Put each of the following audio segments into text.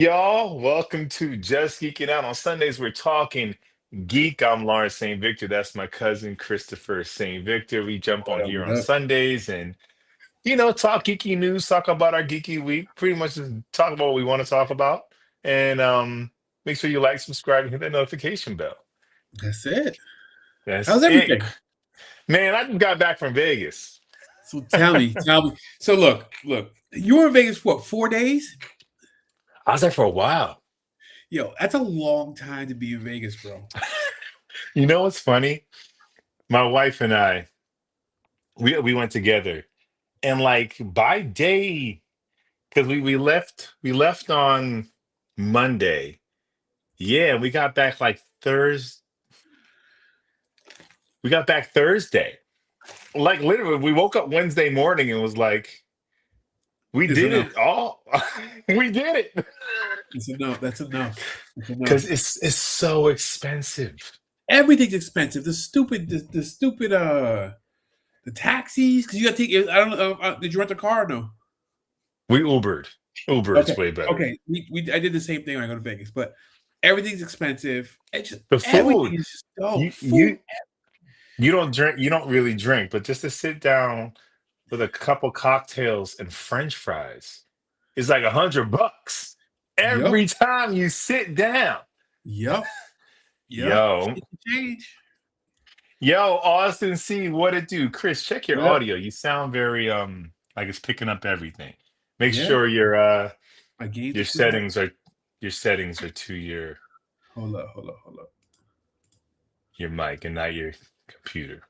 Y'all, welcome to Just Geeking Out. On Sundays, we're talking geek. I'm Lawrence St. Victor. That's my cousin Christopher St. Victor. We jump on What up? here What on up? Sundays and, talk geeky news, talk about our geeky week, pretty much just talk about what we want to talk about. And make sure you like, subscribe, and hit that notification bell. That's it. That's How's it. everything? Man, I just got back from Vegas. So tell me. So look. You were in Vegas for what, 4 days? I was there for a while. Yo, that's a long time to be in Vegas, bro. You know what's funny? My wife and I, we went together. And like by day, because we left on Monday. Yeah, we got back like Thursday. We got back Thursday. Like literally, we woke up Wednesday morning and was like, we It's did enough. it all. We did it. It's enough. That's enough. It's enough. Because it's so expensive. Everything's expensive. The taxis, because you got to take. I don't know. Did you rent a car or no? We Ubered. Uber is Okay. way better. Okay. I did the same thing when I go to Vegas, but everything's expensive. It's just The everything food, is just you food. you you don't drink, you don't really drink, but just to sit down with a couple cocktails and French fries is like $100 Yep. every time you sit down. Yep. Yep. Yo, It can change. yo, Austin C, what it do? Chris, check your What up? audio. You sound very like it's picking up everything. Make Yeah. sure My gains are your too high. settings are your settings are to Hold up. your mic and not your computer.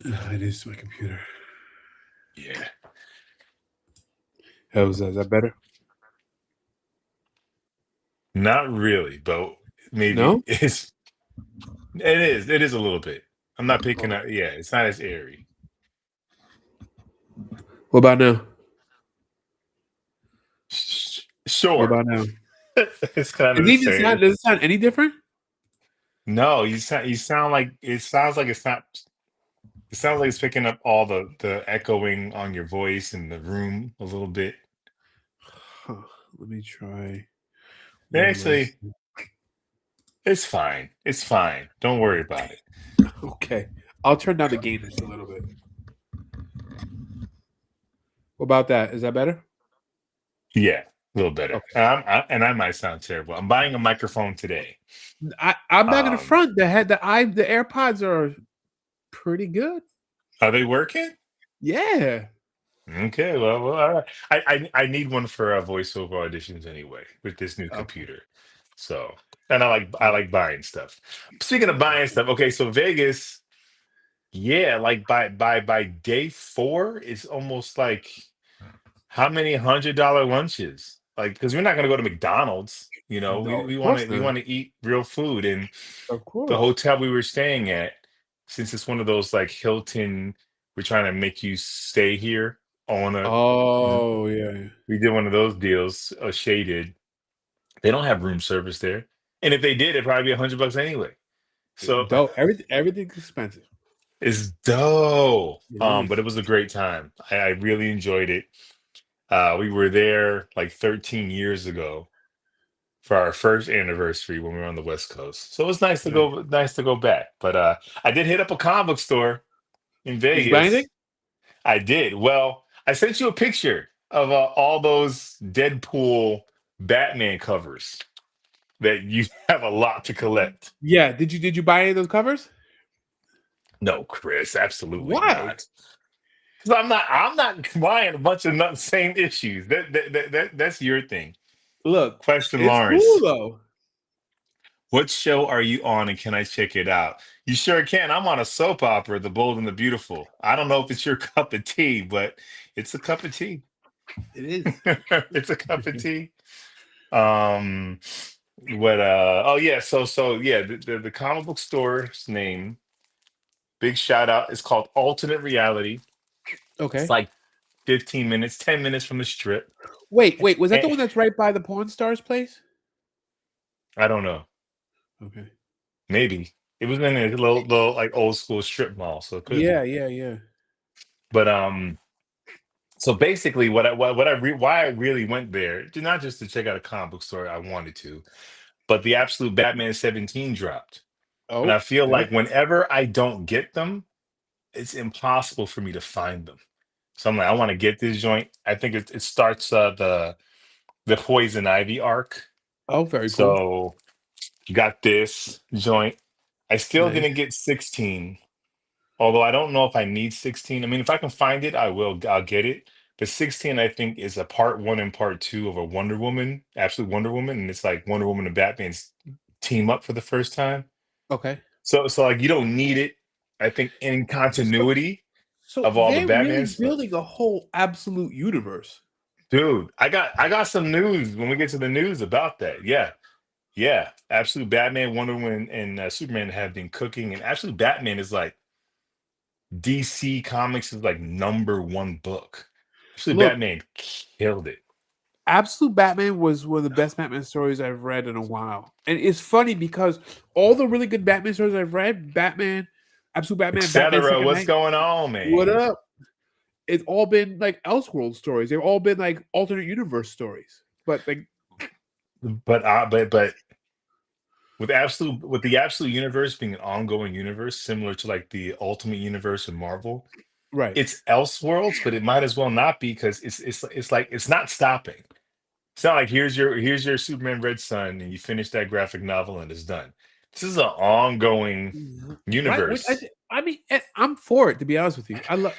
It is my computer. Yeah. How's that? Is that better? Not really, but maybe No? it is a little bit. I'm not picking up, yeah, it's not as airy. What about now? What Sure. about now? It's kind of Does the it even same. sound does it sound any different? No, you sound like it sounds like it's not it sounds like it's picking up all the echoing on your voice in the room a little bit. Huh. Let me try one last Actually, thing. it's fine. It's fine. Don't worry about it. Okay. I'll turn down the gain just a little bit. What about that? Is that better? Yeah, a little better. Okay. And I might sound terrible. I'm buying a microphone today. I'm not gonna Um, front the AirPods are pretty good. are they working? Yeah. Okay, well, all right. I need one for voiceover auditions anyway with this new Okay. computer. So, and I like buying stuff. Speaking of buying stuff, okay, so Vegas, yeah, like by day four, it's almost like how many $100 lunches? Like, because we're not gonna go to McDonald's, we No, we of want to course we not. want to eat real food, and Of the course. hotel we were staying at, since it's one of those like Hilton, we're trying to make you stay here on a Oh yeah. we did one of those deals, shaded. They don't have room service there, and if they did, it'd probably be $100 anyway. So Dope. Everything's expensive. it's dope. It But is. it was a great time. I really enjoyed it. We were there like 13 years ago for our first anniversary when we were on the West Coast. So it was Nice. nice to go back. But I did hit up a comic book store in Did you buy anything? Vegas. I did. Well, I sent you a picture of all those Deadpool Batman covers that you have a lot to collect. Yeah. Did you buy any of those covers? No, Chris, absolutely Why? not. 'Cause I'm not buying a bunch of same issues. That's your thing. Look, Question it's cool Lawrence. though. What show are you on and can I check it out? You sure can. I'm on a soap opera, The Bold and the Beautiful. I don't know if it's your cup of tea, but it's a cup of tea. It is. It's a cup of tea. Um, what oh yeah, so yeah, the comic book store's name, big shout out, is called Alternate Reality. It's Okay. like 15 minutes, 10 minutes from the strip. Wait. Was that the Eh, one that's right by the porn stars place? I don't know. Okay. Maybe. It was in a little like old school strip mall, so it could Yeah, be. yeah, yeah. But So basically, why I really went there, not just to check out a comic book store, I wanted to, but the absolute Batman 17 dropped, and I Oh, feel yep. like whenever I don't get them, it's impossible for me to find them. So I'm like, I want to get this joint. I think it starts the Poison Ivy arc. Oh, very cool. So you got this joint. I still Nice. didn't get 16, although I don't know if I need 16. I mean, if I can find it, I will. I'll get it. But 16, I think, is a part one and part two of a Wonder Woman, Absolute Wonder Woman, and it's like Wonder Woman and Batman's team up for the first time. Okay. So like you don't need it. I think in So, continuity so of all the they're really Batmans, but building a whole absolute universe. dude, I got some news when we get to the news about that. Yeah, yeah, Absolute Batman, Wonder Woman, and Superman have been cooking, and Absolute Batman is like DC Comics is like number one book. Absolute Look, Batman killed it. Absolute Batman was one of the best Batman stories I've read in a while. And it's funny because all the really good Batman stories I've read, Batman, Absolute Batman, Batman Etc. Second What's Night, going on, what man? up? It's all been like Elseworld stories. They've all been like alternate universe stories. But like But with the Absolute Universe being an ongoing universe, similar to like the Ultimate Universe of Marvel, right. it's Elseworlds, but it might as well not be because it's like it's not stopping. It's not like here's your Superman Red Sun and you finish that graphic novel and it's done. This is an ongoing Right. Which universe. I mean, I'm for it to be honest with you. I love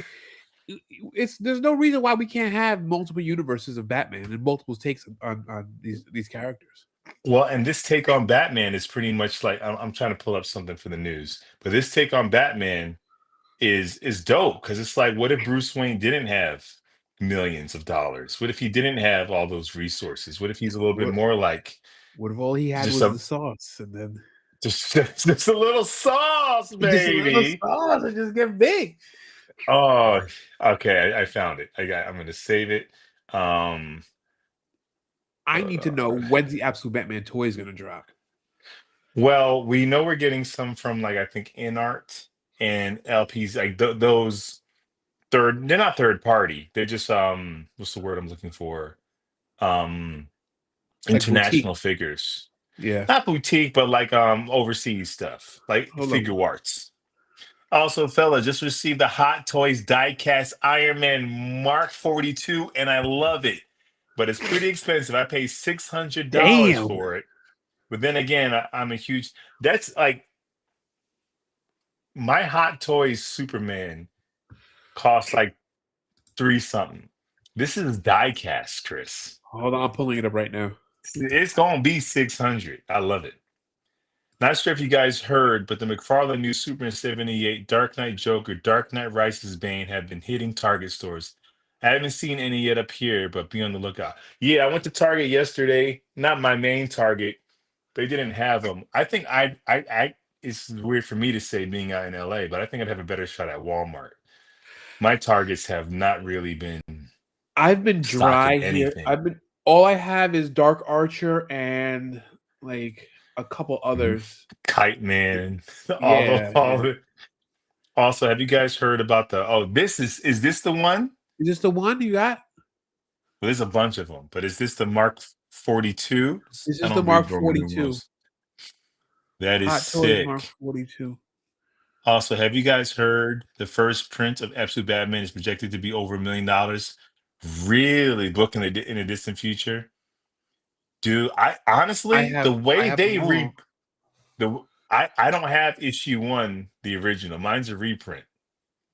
it's there's no reason why we can't have multiple universes of Batman and multiple takes on these characters. Well, and this take on Batman is pretty much like I'm trying to pull up something for the news, but this take on Batman is dope because it's like, what if Bruce Wayne didn't have millions of dollars? What if he didn't have all those resources? What if he's a little bit What more like what if all he had just was a the sauce and then just a little sauce, just a little baby? sauce and just get big? Oh, okay. I found it. I'm gonna save it. Um, I hold need to know on. when's the Absolute Batman toy is gonna drop. Well, we know we're getting some from like I think InArt and LPs like those third. They're not third party. They're just what's the word I'm looking for? Um, Like boutique. international figures. Yeah. Not boutique, but like overseas stuff, like Hold on. figure arts. Also, fella, just received the Hot Toys diecast Iron Man Mark 42, and I love it. But it's pretty expensive. I paid $600 Damn. for it. But then again, I'm a huge. That's like my Hot Toys Superman costs like three something. This is diecast, Chris. Hold on, I'm pulling it up right now. It's gonna be 600. I love it. Not sure if you guys heard, but the McFarlane new Superman 78, Dark Knight Joker, Dark Knight Rises Bane have been hitting Target stores. I haven't seen any yet up here, but be on the lookout. Yeah, I went to Target yesterday. Not my main Target. They didn't have them. I think it's weird for me to say being out in LA, but I think I'd have a better shot at Walmart. My Targets have not really been I've been stocking dry here. anything. I've been all I have is Dark Archer and like a couple Mhm. others. Kite Man, Yeah, all yeah. the. Also, have you guys heard about the? Oh, is this the one? Is this the one you got? Well, there's a bunch of them, but is this the Mark 42? This I is the don't Mark read Roman 42. numerals. That is Hot Toys Mark sick. 42. Also, have you guys heard the first print of Absolute Batman is projected to be over $1 million? Really booking in a distant future, dude. I honestly, the I way have them they all. I don't have issue one, the original. Mine's a reprint.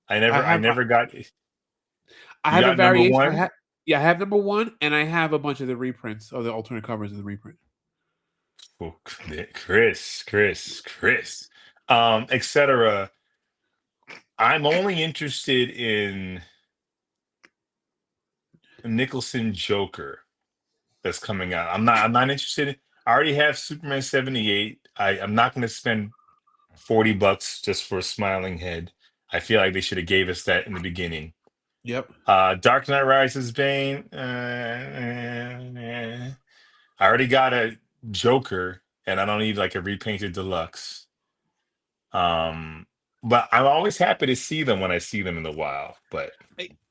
I I have never got. I You have a got number variation. one? Yeah, I have number one, and I have a bunch of the reprints of the alternate covers of the reprint. Well, Chris, etc. I'm only interested in Nicholson Joker that's coming out. I'm not interested in. I already have Superman 78. I'm not going to spend $40 just for a smiling head. I feel like they should have gave us that in the beginning. Yep. Dark Knight Rises Bane. I already got a Joker, and I don't need like a repainted deluxe. Um, but I'm always happy to see them when I see them in the wild. But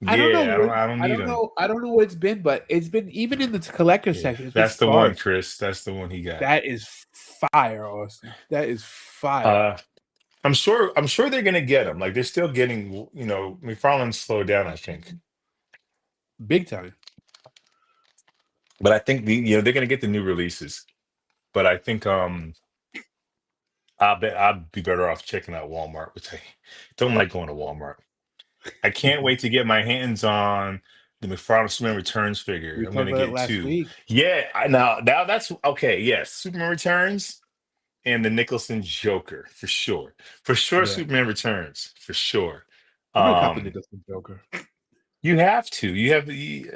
I don't know yeah, what I don't need them. I don't know what it's been, but it's been even in the collector Yeah, section. It's been that's the one, sparse. Chris. That's the one he got. That is fire, Austin. That is fire. Uh, I'm sure they're gonna get them. Like they're still getting. McFarlane slowed down, I think, Big time. but I think they're gonna get the new releases. But I think I bet I'd be better off checking out Walmart, which I don't like going to Walmart. I can't wait to get my hands on the McFarlane Superman Returns figure. We I'm talked gonna about it get last two. week. Yeah, now that's okay. Yes, Superman Returns and the Nicholson Joker for sure. For sure, Yeah. Superman Returns for sure. I'm gonna cop the Um, Nicholson Joker. you have to. You have the.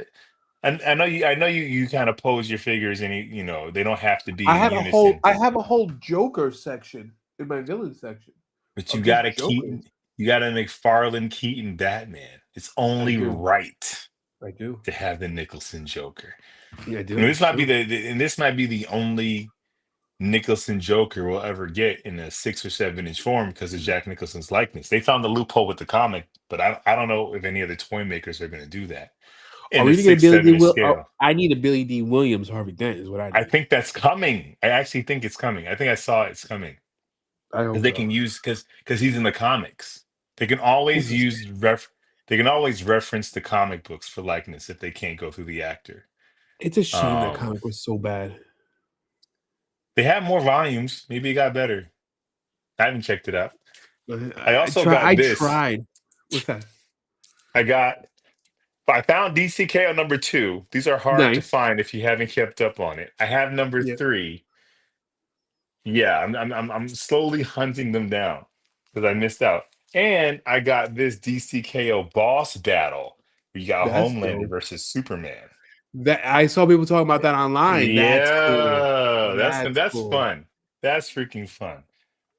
I know you. I know you kind of pose your figures, and they don't have to be in unison. I have a whole Joker section in my villain section But you of got just to Jokers. Keaton. You got to McFarlane Keaton Batman. It's I only do. right I do. to have the Nicholson Joker. Yeah, I And do. this It's might be true. and this might be the only Nicholson Joker we'll ever get in a 6 or 7 inch form because of Jack Nicholson's likeness. They found the loophole with the comic, but I don't know if any other toy makers are going to do that Are in a we gonna get a six, Billy seven D? inch scale. I need a Billy D. Williams Harvey Dent is what I I need. think that's coming. I actually think it's coming. I think I saw it's coming I because hope they so. can use because he's in the comics. They can always Interesting. they can always reference the comic books for likeness if they can't go through the actor. It's a shame that Um, comic was so bad. they have more volumes. Maybe it got better. I haven't checked it out. I I also try. got I this. tried. What's that? I got. I found DCK on number 2. These are hard to Nice. find if you haven't kept up on it. I have number Yeah. 3. Yeah, I'm slowly hunting them down because I missed out. And I got this DCKO boss battle. We got That's Homelander dope. versus Superman. That I saw people talking about that online. That's cool. Yeah, That's that's cool. fun. That's freaking fun.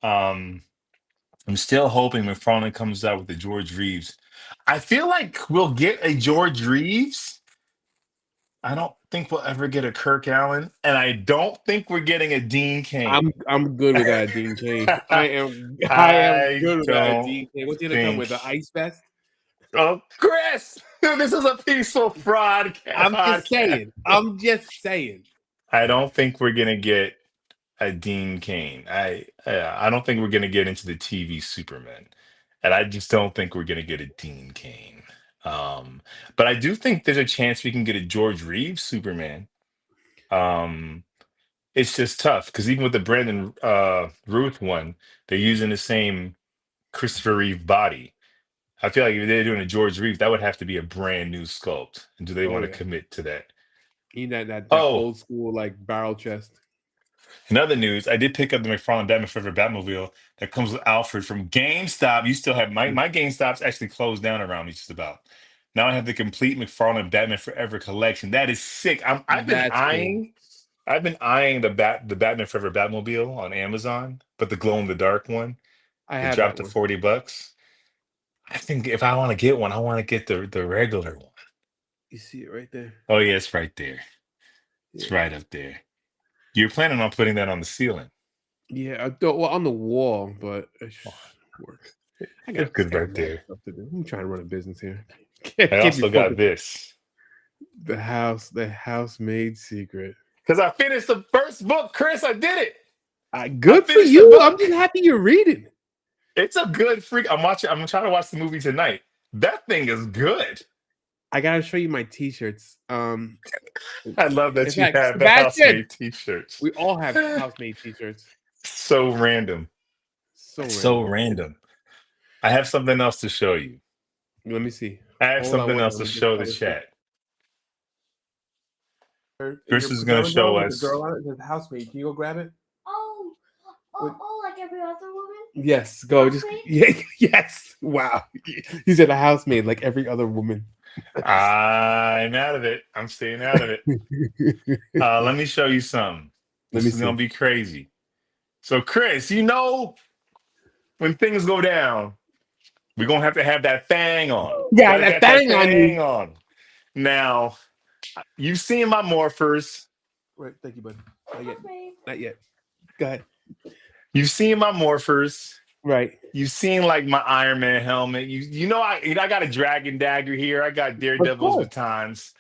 Um, I'm still hoping McFarlane comes out with the George Reeves. I feel like we'll get a George Reeves. I don't think we'll ever get a Kirk Allen, and I don't think we're getting a Dean Kane. I'm good without a Dean Kane. I am I good without a don't Dean Kane. What's he gonna come think. with? An ice vest? Oh, Chris, this is a peaceful fraud I'm just podcast. saying. I'm just saying. I don't think we're gonna get a Dean Kane. I don't think we're gonna get into the TV Superman, and I just don't think we're gonna get a Dean Kane. But I do think there's a chance we can get a George Reeves Superman. Um, it's just tough because even with the Brandon Ruth one, they're using the same Christopher Reeve body. I feel like if they're doing a George Reeves, that would have to be a brand new sculpt. And do they Oh want to yeah. commit to that? He need that Oh, old school like barrel chest. in other news, I did pick up the McFarlane Batman Forever Batmobile that comes with Alfred from GameStop. You still have my GameStop's actually closed down around me just about. Now I have the complete McFarlane Batman Forever collection. That is sick. That's cool. I've been eyeing the Batman Forever Batmobile on Amazon, but the glow in the dark one, I it have dropped that to one. $40. I think if I want to get one, I want to get the regular one. You see it right there. Oh yeah, it's right there. It's Yeah. right up there. You're planning on putting that on the ceiling. Yeah, I thought well on the wall, but it Oh, work. it's I good got right mad there. stuff to do. I'm trying to run a business here. I Can't be also got focused. this The house made secret. because I finished the first book, Chris. I did it. I Good for finished the you. I'm book. just happy you're reading. It's a good freak. I'm watching. I'm trying to watch the movie tonight. That thing is good. I gotta show you my t-shirts. I love In that you fact, have the Sebastian, house-made T-shirts. we all have house-made t-shirts. So random. So So random. random. I have something else to show you. Let me see. I have Hold on something one else second. to Let me just show the tell this to chat. is Chris your is going to pajamas on show with the us. girl on it. It says housemaid. Can you go grab it? What- Like every other woman? Yes, go. Just Housemaid? yeah, yes. Wow. He said a housemaid like every other woman. I'm out of it. I'm staying out of it. Let me show you something. Let me This is gonna see. be crazy. So, Chris, when things go down, we're gonna have that thing on. Yeah, Gotta that get that thing on you. thing on. Now, you've seen my morphers. Right, thank you, bud. Not yet. Housemaid. Not yet. Go ahead. You've seen my morphers. Right. You've seen like my Iron Man helmet. I got a dragon dagger here. I got Of Daredevil's course. batons.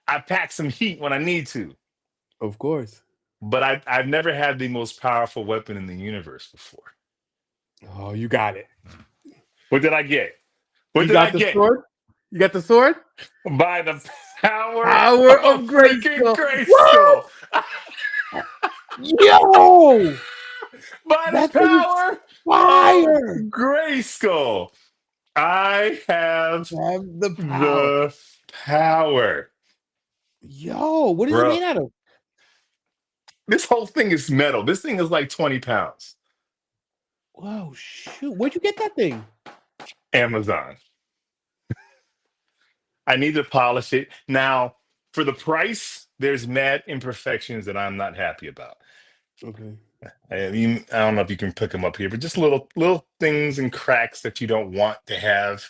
I pack some heat when I need to. Of course. But I've never had the most powerful weapon in the universe before. Oh, you got it. What did I get? What You did I got the get? sword? You got the sword? By the power Power of of freaking Grayskull. What? Grayskull. Yo! By the That thing is power of fire! Grayskull. I have Have the power. the power. Yo, what is it Bro, made out of? this whole thing is metal. This thing is like 20 pounds. Whoa, shoot. Where'd you get that thing? Amazon. I need to polish it. Now, for the price, there's mad imperfections that I'm not happy about. Okay. I don't know if you can pick them up here, but just little things and cracks that you don't want to have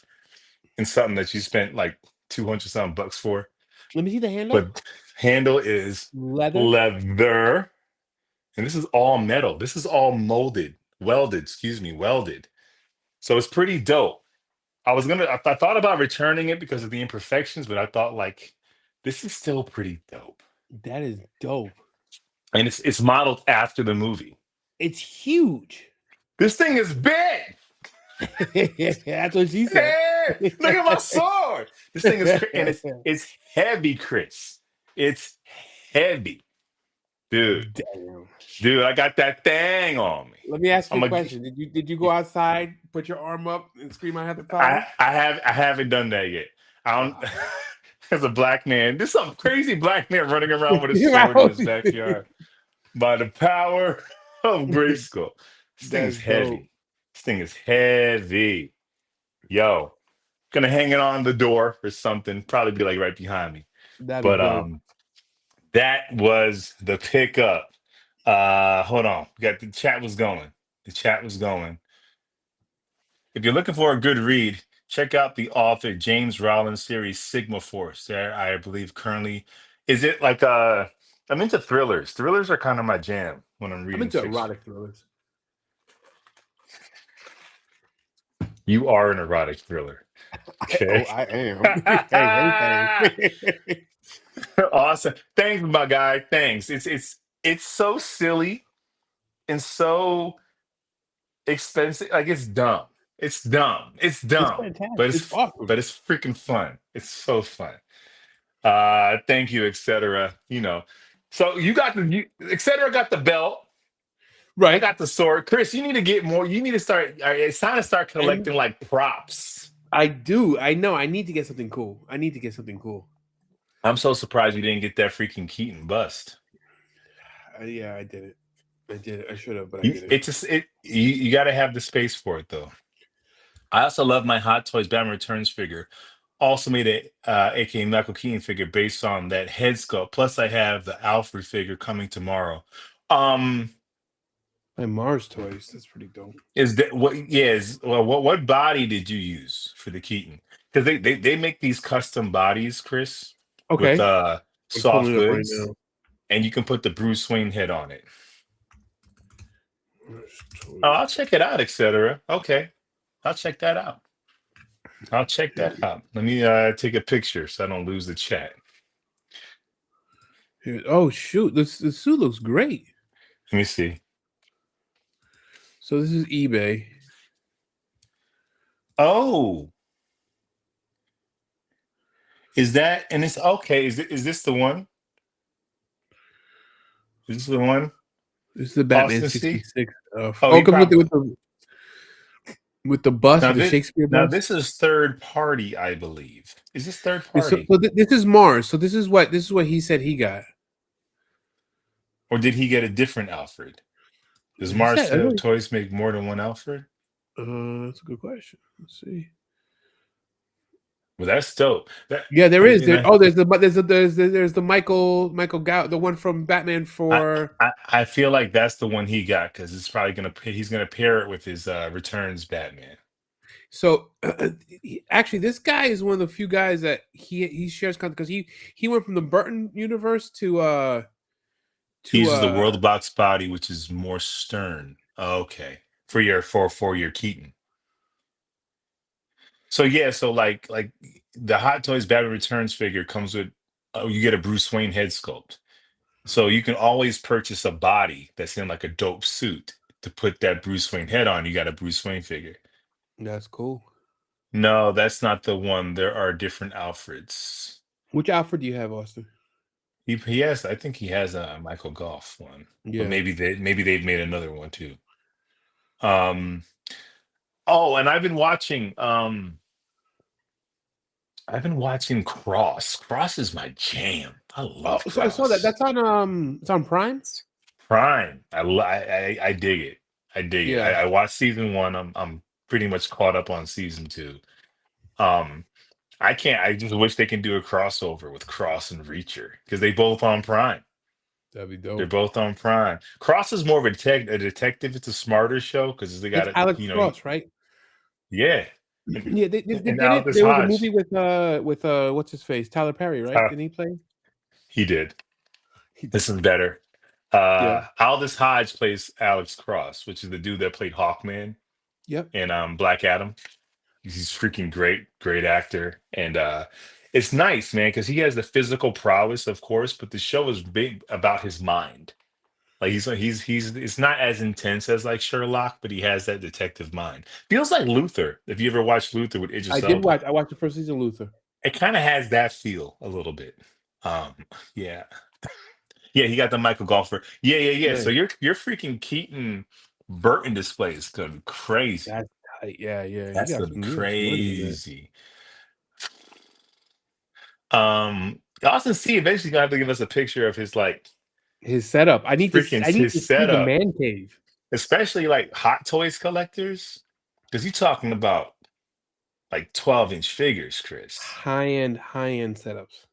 in something that you spent like 200 something bucks for. Let me see the handle. But handle is Leather. leather, and this is all metal. This is all welded, excuse me, welded. So it's pretty dope. I thought about returning it because of the imperfections, but I thought like this is still pretty dope. That is dope. And it's modeled after the movie. It's huge. This thing is big. That's what she said. Hey, look at my sword. This thing is and it's heavy, Chris. It's heavy, dude. Damn. Dude, I got that thing on me. Let me ask you I'm a a, question. Did you go outside, put your arm up, and scream, "I have the power"? I haven't done that yet. I don't. Ah. As a black man, there's some crazy black man running around with a sword in his That's backyard. By the power of Grayskull, this thing is dope. heavy. This thing is heavy. Yo, gonna hang it on the door or something. Probably be like right behind me. That'd be But dope. that was the pickup. Hold on. We got the chat was going. The chat was going. If you're looking for a good read, check out the author James Rollins series Sigma Force. There, I believe currently is it like I'm into thrillers. Thrillers are kind of my jam when I'm I'm reading into fiction. erotic thrillers. You are an erotic thriller. Okay. I am. Hey. Awesome. Thanks, my guy. Thanks. It's so silly and so expensive. Like it's dumb. It's dumb. It's It's dumb. fantastic. But It's it's awesome. but it's freaking fun. It's so fun. Thank you, etc. So etc. got the belt. I Right. got the sword. Chris, you need to get more. You need to start. It's time to start And collecting like props. I do. I know. I need to get something cool. I need to get something cool. I'm so surprised you didn't get that freaking Keaton bust. Yeah, I did it. I did it. I should have, but I You, did it. it's just it. You got to have the space for it though. I also love my Hot Toys Batman Returns figure. Also made a aka Michael Keaton figure based on that head sculpt. Plus, I have the Alfred figure coming tomorrow. Um, My Mars toys. That's pretty dope. is that what? Yeah, what body did you use for the Keaton? Because they make these custom bodies, Chris, with Okay. I'm pulling soft it up right goods, now. and you can put the Bruce Wayne head on it. Mars Oh, toys. I'll check it out, etc. Okay, I'll check that out. I'll check that out. Let me take a picture so I don't lose the chat. Oh shoot! This suit looks great. Let me see. So this is eBay. Oh, is that and it's okay? Is this the one? Is this the one? This is the Batman Austin C. '66. Oh, Oh, it he comes probably with the bust, now with the this Shakespeare now bust. this is third party, I believe. Is this third So, party, this is Mars. So this is what he said he got. or did he get a different Alfred? Does He said, Marcel Toys make more than one Alfred? that's a good question. Let's see. Well, that's dope. That Yeah, there is. and There's the Michael Gow, the one from Batman I, for. I feel like that's the one he got because it's probably he's gonna pair it with his Returns Batman. So actually, this guy is one of the few guys that he shares content because he went from the Burton universe He to uses the World Box body, which is more stern. Okay. for your Keaton. So yeah, so like the Hot Toys Batman Returns figure comes with you get a Bruce Wayne head sculpt. So you can always purchase a body that's in like a dope suit to put that Bruce Wayne head on. You got a Bruce Wayne figure. That's cool. No, that's not the one. There are different Alfreds. Which Alfred do you have, Austin? He has, I think he has a Michael Goff one, but Yeah. maybe they've made another one too. Um. Oh, and I've been watching Cross. Cross is my jam. I Oh, love so I saw that. Cross. That's on it's on Prime. Prime. I dig it. I dig it. Yeah. I watched season one. I'm pretty much caught up on season two. Um, I can't. I just wish they can do a crossover with Cross and Reacher because they both on Prime. That'd be They're dope. both on Prime. Cross is more of a detective. It's a smarter show because they got It's it. Alex You know, Cross, right? yeah. And, Yeah, they and did it. Aldous There was a movie Hodge, with what's his face, Tyler Perry, right? uh, Didn't he play? he did. He This did. is better. Yeah. Aldous Hodge plays Alex Cross, which is the dude that played Hawkman Yep. in Black Adam. He's freaking great, great actor, and it's nice, man, because he has the physical prowess, of course, but the show is big about his mind. Like he's it's not as intense as like Sherlock, but he has that detective mind. Feels like Luther. If you ever watched Luther with Idris I did Elba, watch. I watched the first season of Luther. it kind of has that feel a little bit. Um, yeah, yeah, he got the Michael Golfer. Yeah, yeah, yeah. Yeah, So your freaking Keaton Burton display is gonna be crazy. that's tight. Yeah, yeah. That's gonna be You got some money in there. crazy. Austin C eventually gonna have to give us a picture of his like His setup. I need to. freaking I need his to see the setup, man cave. especially like Hot Toys collectors, because you're talking about like 12-inch figures, Chris. High end setups.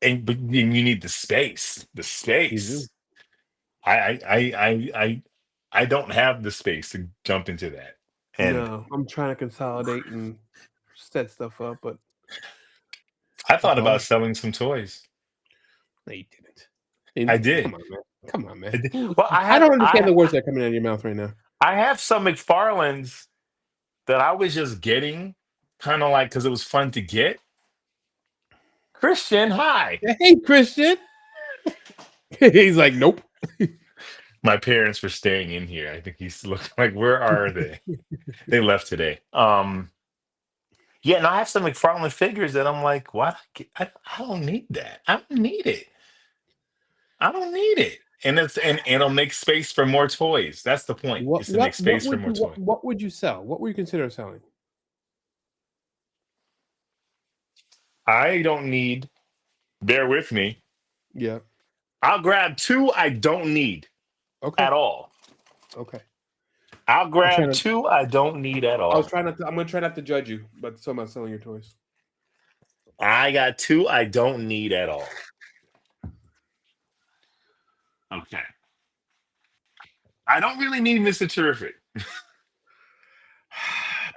And you need the space. The You do. space. I I I I don't have the space to jump into that. And No, I'm trying to consolidate and set stuff up, but I it's thought about hard. selling some toys. No, you didn't. I Come did. on, man. Come on, I man. did. Well, I don't understand the words that are coming out of your mouth right now. I have some McFarlanes that I was just getting, kind of like because it was fun to get. Christian, hi. Hey, Christian. He's like, nope. My parents were staying in here. I think he's looking like, where are they? They left today. Yeah, and I have some McFarlane figures that I'm like, what? I don't need that. I don't need it. I don't need it. And it'll make space for more toys. That's the point. Is to make space for more toys. what would you sell? What would you consider selling? I don't need. Bear with me. Yeah. I'll grab two I don't need Okay. at all. Okay. I'll I'm grab trying to. two I don't need at I was all. trying not to. I'm gonna try not to judge you, but so about selling your toys. I got two I don't need at all. Okay. I don't really need Mr. Terrific.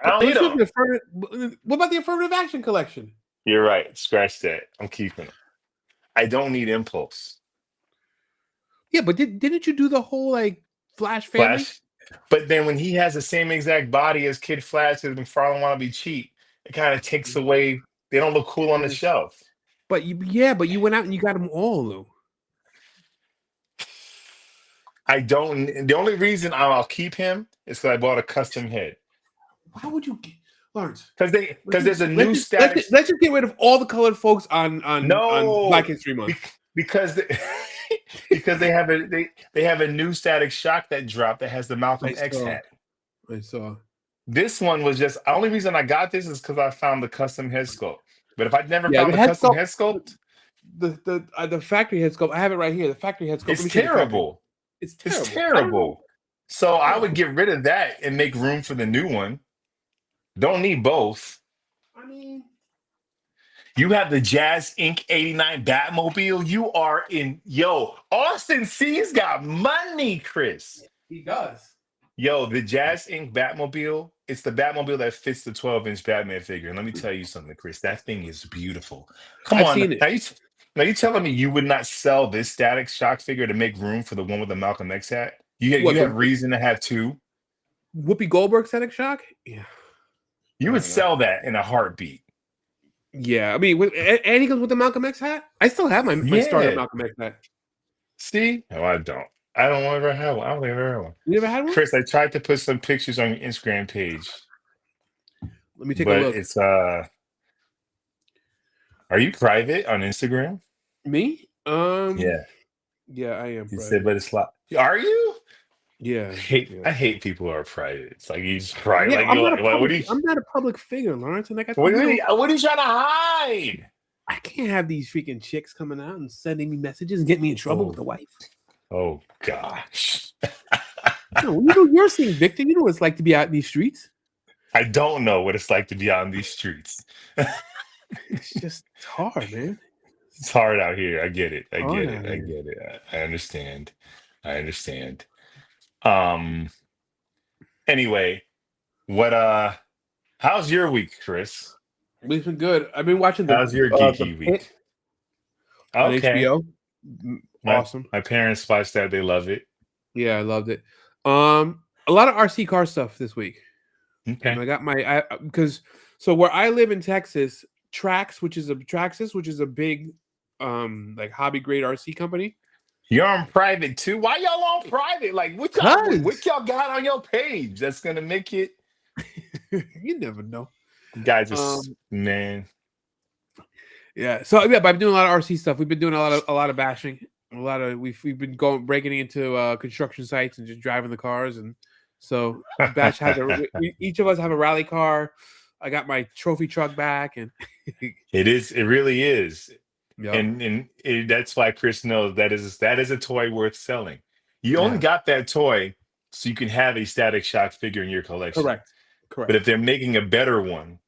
I But don't need let's look him. at what about the affirmative action collection? You're right. Scratch that. I'm keeping them. I don't need Impulse. Yeah, but didn't you do the whole like Flash family? Flash. But then when he has the same exact body as Kid Flash and McFarlane want to be cheap, it kind of takes away. They don't look cool on the Yes. shelf. But you went out and you got them all though. I don't. The only reason I'll keep him is because I bought a custom head. Why would you, Lawrence? Because there's a new static. Let's just get rid of all the colored folks on Black No, History Month. because because they have a new Static Shock that dropped that has the Malcolm I X saw. hat. I saw. This one was just the only reason I got this is because I found the custom head sculpt. But if I'd never Yeah, found the the head custom sculpt, head sculpt, the factory head sculpt. I have it right here. The factory head sculpt. Let it's me see the factory. terrible. It's It's terrible. I don't know. terrible. So I Oh, would get rid of that and make room for the new one. Don't need both. I mean, You have the Jazz Inc. '89 Batmobile. You are in, Austin C's got money, Chris. he does. Yo, the Jazz Inc. Batmobile, it's the Batmobile that fits the 12-inch Batman figure. And let me tell you something, Chris, that thing is beautiful. Come I've on. seen it. Now you telling me you would not sell this Static Shock figure to make room for the one with the Malcolm X hat? You What have reason to have two? Whoopi Goldberg Static Shock. Yeah, You I would don't know. sell that in a heartbeat. Yeah, I mean, and he goes with the Malcolm X hat. I still have my starter Yeah. Malcolm X hat. See? No, I don't. I don't ever have one. I don't think I've ever had one. You never had one? Chris, I tried to put some pictures on your Instagram page, Let me take a but look. it's are you private on Instagram? Me? Yeah. Yeah, I am You said, private. but it's like, are you? Yeah, yeah. I hate people who are private. It's like you just private. Yeah, Like you're like, what are you I'm not a public figure, Lawrence, and like you know, what are you trying to hide? I can't have these freaking chicks coming out and sending me messages and getting me in trouble with Oh, the wife. oh gosh. No, you know you're seeing Victor. You know what it's like to be out in these streets. I don't know what it's like to be on these streets. It's hard, man. It's hard out here. I get it. I Hard get out it. I here. get it. I understand. I understand. Um, anyway, what how's your week, Chris? It's been good. I've been watching How's your the geeky Pit week? on Okay. HBO. My Awesome. my parents watched that. They love it. Yeah, I loved it. A lot of RC car stuff this week. Okay. I got my because so where I live in Texas, Traxxas, which is a big like hobby grade RC company. You're on private too. Why y'all on private? Like what Cause y'all got on your page that's gonna make it you never know. you guys just Um man. yeah, so yeah, but I'm doing a lot of RC stuff. We've been doing a lot of bashing. We've been going breaking into construction sites and just driving the cars, and so Bash has each of us have a rally car. I got my trophy truck back, and It really is. yep, And that's why Chris knows that is a toy worth selling. You only yeah, got that toy so you can have a Static Shock figure in your collection. correct, But correct. if they're making a better one,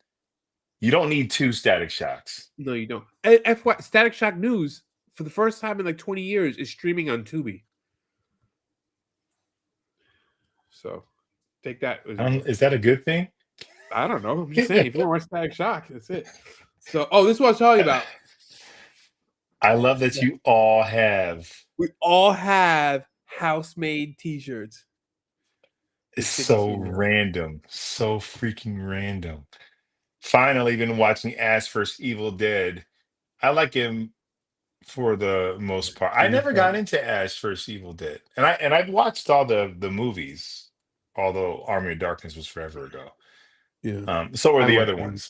you don't need two Static Shocks. No, you don't. FY Static Shock News for the first time in like 20 years is streaming on Tubi. So take that. Is that a good thing? I don't know. I'm just saying, if you want to watch Static Shock, that's it. So, oh, this is what I was telling you about. I love that you all have. We all have house-made T-shirts. It's This shit is so so random, so freaking random. Finally, been watching Ash vs. Evil Dead. I like him for the most part. I never got into Ash vs. Evil Dead, and I've watched all the movies, although Army of Darkness was forever ago. yeah. So are I the went other ones,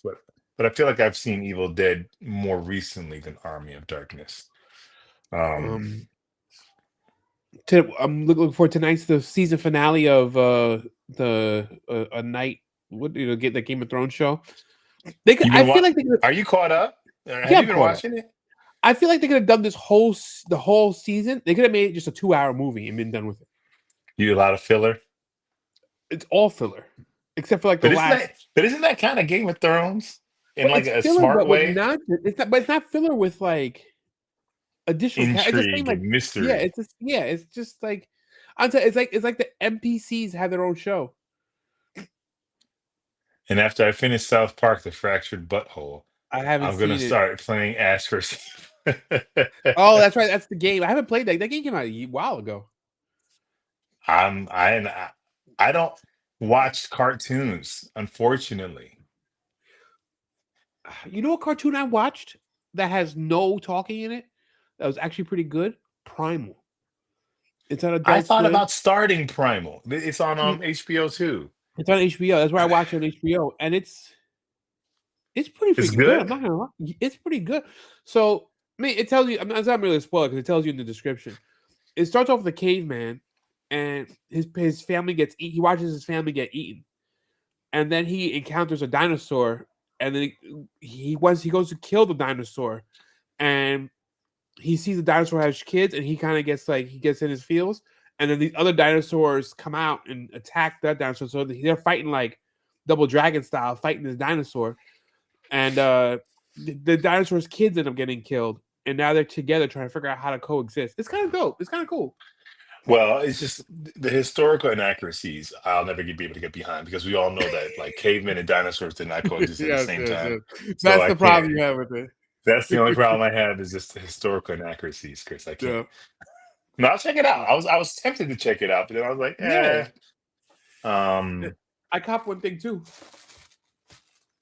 but I feel like I've seen Evil Dead more recently than Army of Darkness. Um, um I'm looking for tonight's the season finale of the a night what get the Game of Thrones show. They could you've I been feel what? like they could Are you caught up? yeah, Have you I'm been caught up. watching it? I feel like they could have done the whole season. They could have made it just a 2-hour movie and been done with it. You a lot of filler, It's all filler. Except for like the but isn't last that but isn't that kind of Game of Thrones in well, like it's a filler, smart but with way? nonsense. It's not filler with like additional it's the same Intrigue like and mystery. it's just like I'm saying it's like the NPCs have their own show. And after I finish South Park: The Fractured Butthole, I haven't I'm gonna seen it. start playing Ash vs. Oh, that's right. That's the game. I haven't played that. That game came out a while ago. I don't watch cartoons, unfortunately. You know what cartoon I watched that has no talking in it? That was actually pretty good. Primal. It's on I Adult thought Swim. about starting Primal. It's on Mm, HBO too. It's on HBO. That's where I watch it on HBO, and it's pretty It's freaking good. I'm good. not gonna lie. It's pretty good. So, I mean, it tells you. It's not really a spoiler because it tells you in the description. It starts off with a caveman, and his family gets eaten. He watches his family get eaten, and then he encounters a dinosaur, and then he goes to kill the dinosaur, and he sees the dinosaur has kids, and he kind of gets like he gets in his feels, and then these other dinosaurs come out and attack that dinosaur. So they're fighting like Double Dragon style, fighting this dinosaur, and the dinosaur's kids end up getting killed, and now they're together trying to figure out how to coexist. It's kind of dope. It's kind of cool. Well, it's just the historical inaccuracies I'll never be able to get behind because we all know that like cavemen and dinosaurs did not coexist at the Yes, same yes, time. yes. So That's I the problem can't. you have with it. That's the only problem I have is just the historical inaccuracies, Chris. I can't. Yeah. No, I'll check it out. I was tempted to check it out, but then I was like, Yeah. I copped one thing too.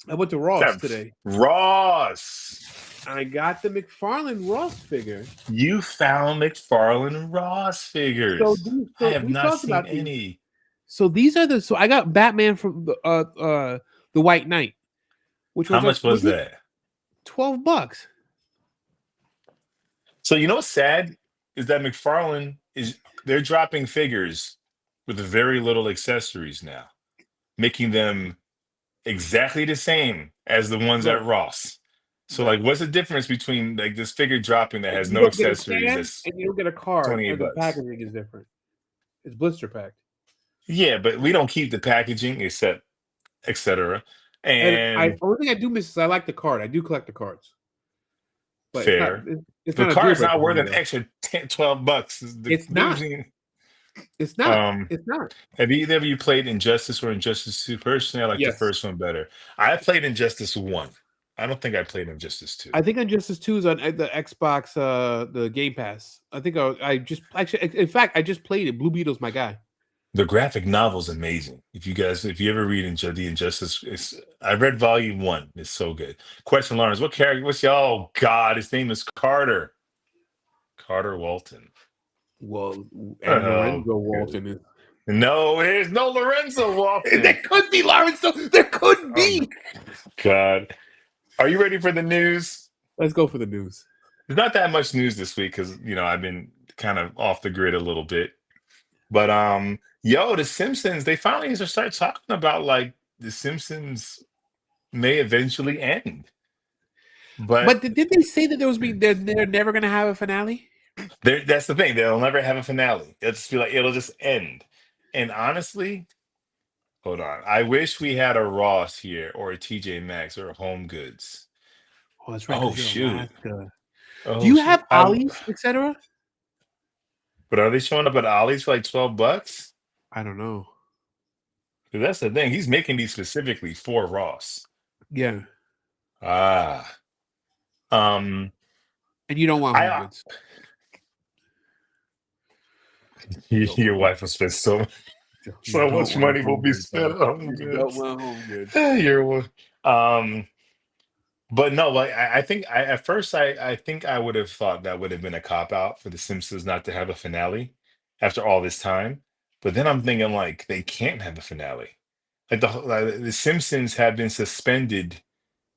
I went to What's Ross that? today. Ross. I got the McFarlane Ross figure. You found McFarlane Ross figures. I So have we not talked seen about these. any. So these are the. So I got Batman from the White Knight, which How was much was it that? $12? So you know what's sad is that McFarlane is they're dropping figures with very little accessories now, making them exactly the same as the ones Right, at Ross. So right. like what's the difference between like this figure dropping that has You no don't get a accessories can that's and you don't get a card, 28 and the bucks? packaging is different. It's blister packed. Yeah, but we don't keep the packaging except etc. And I And only thing I do miss is I like the card. I do collect the cards, but fair. it's The not a deal card's breaker not for worth me an though. extra 10, 12 bucks. The It's difference not. between It's not. um It's not. have either of you played Injustice or Injustice 2? Personally, I like the Yes. first one better. I played Injustice 1. I don't think I played Injustice 2. I think Injustice 2 is on the Xbox, the Game Pass. I think I just actually, in fact, I just played it. Blue Beetle's my guy. The graphic novel is amazing. If you ever read the Injustice, I read volume one. It's so good. Question, Lawrence, what character? What's y'all? Oh God, his name is Carter. Carter Walton. Well, and Oh, Lorenzo good. Walton is. No, there's no Lorenzo There Walton. could be Lorenzo. There could Oh be. God, are you ready for the news? Let's go for the news. There's not that much news this week because I've been kind of off the grid a little bit. But yo, the Simpsons, they finally need to start talking about like the Simpsons may eventually end. But But did they say that they're never going to have a finale? that's the thing. They'll never have a finale. It'll just be like it'll just end. And honestly, hold on. I wish we had a Ross here or a TJ Maxx or a Home Goods. Oh, that's right, Oh because you're shoot. Alaska. Do Oh you shoot. have Ollie's, etc.? But are they showing up at Ollie's for like 12 bucks? I don't know. 'Cause that's the thing. He's making these specifically for Ross. Yeah, Ah. Um and you don't want I Home Goods. You don't your want Home wife will spend so You so don't much want money will Home be Goods, spent dog. on Home You don't Goods. want Home Goods. You're but no, like I think at first I think I would have thought that would have been a cop out for The Simpsons not to have a finale after all this time. But then I'm thinking like they can't have a finale. The Simpsons have been suspended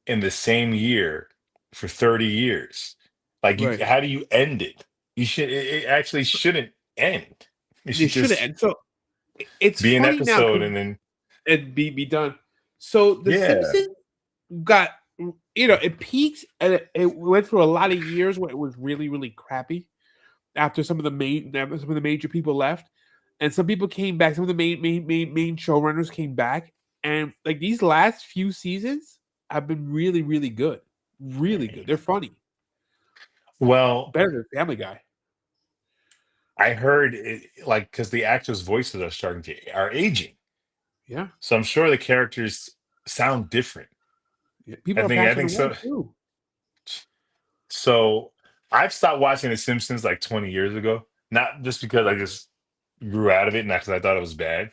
in the same year for 30 years. Like Right. how do you end it? It actually shouldn't end. It They should should have. just And so it's be an funny now episode because and then it be done. So The yeah. Simpsons got it peaked and it went through a lot of years where it was really really crappy after some of the major people left, and some people came back. Some of the main showrunners came back, and like these last few seasons have been really really good, really good. They're funny, Well, better than Family Guy. I heard it like because the actors' voices are aging. Yeah. So I'm sure the characters sound different. Yeah. People are I passing think away so. too. So I've stopped watching The Simpsons like 20 years ago. Not just because I just grew out of it, not because I thought it was bad.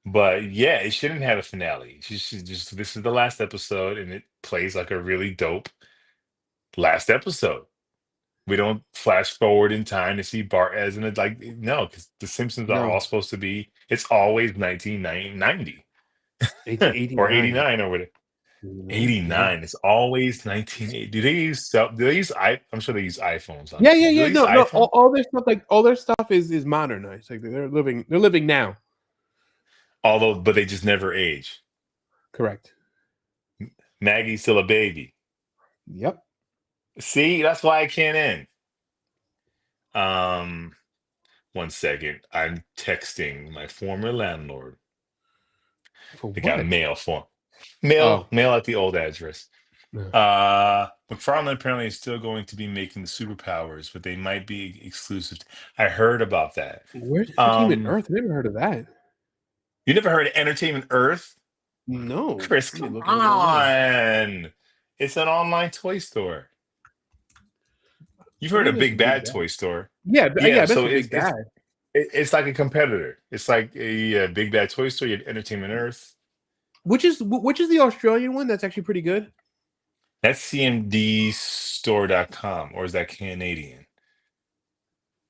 But yeah, it shouldn't have a finale. She should just this is the last episode and it plays like a really dope last episode. We don't flash forward in time to see Bart as an like no, because The Simpsons are all No, supposed to be it's always 1990 or 89. 89 or whatever. 89. Yeah. 89. It's always 1980. Do they use I'm sure they use iPhones, Yeah, yeah, honestly. Do yeah. they use No, no. iPhone? All their stuff is modernized. Like they're living now. Although, but they just never age. Correct. Maggie's still a baby. Yep. See, that's why I can't end. Um, one second. I'm texting my former landlord. For I got what? mail for him. Oh, Mail at the old address. no. McFarlane apparently is still going to be making the superpowers, but they might be exclusive. I heard about that. Where's Entertainment Um, Earth? I never heard of that. you never heard of Entertainment Earth? No. Chris, Let me come look it up right now. on. It's an online toy store. You've heard Maybe of it's Big a Big Bad Bad. Toy Store. Yeah, Yeah, that's so a Big Bad. It's like a competitor. It's like a Big Bad Toy Store, you have Entertainment Earth. Which is the Australian one that's actually pretty good? That's cmdstore.com, or is that Canadian?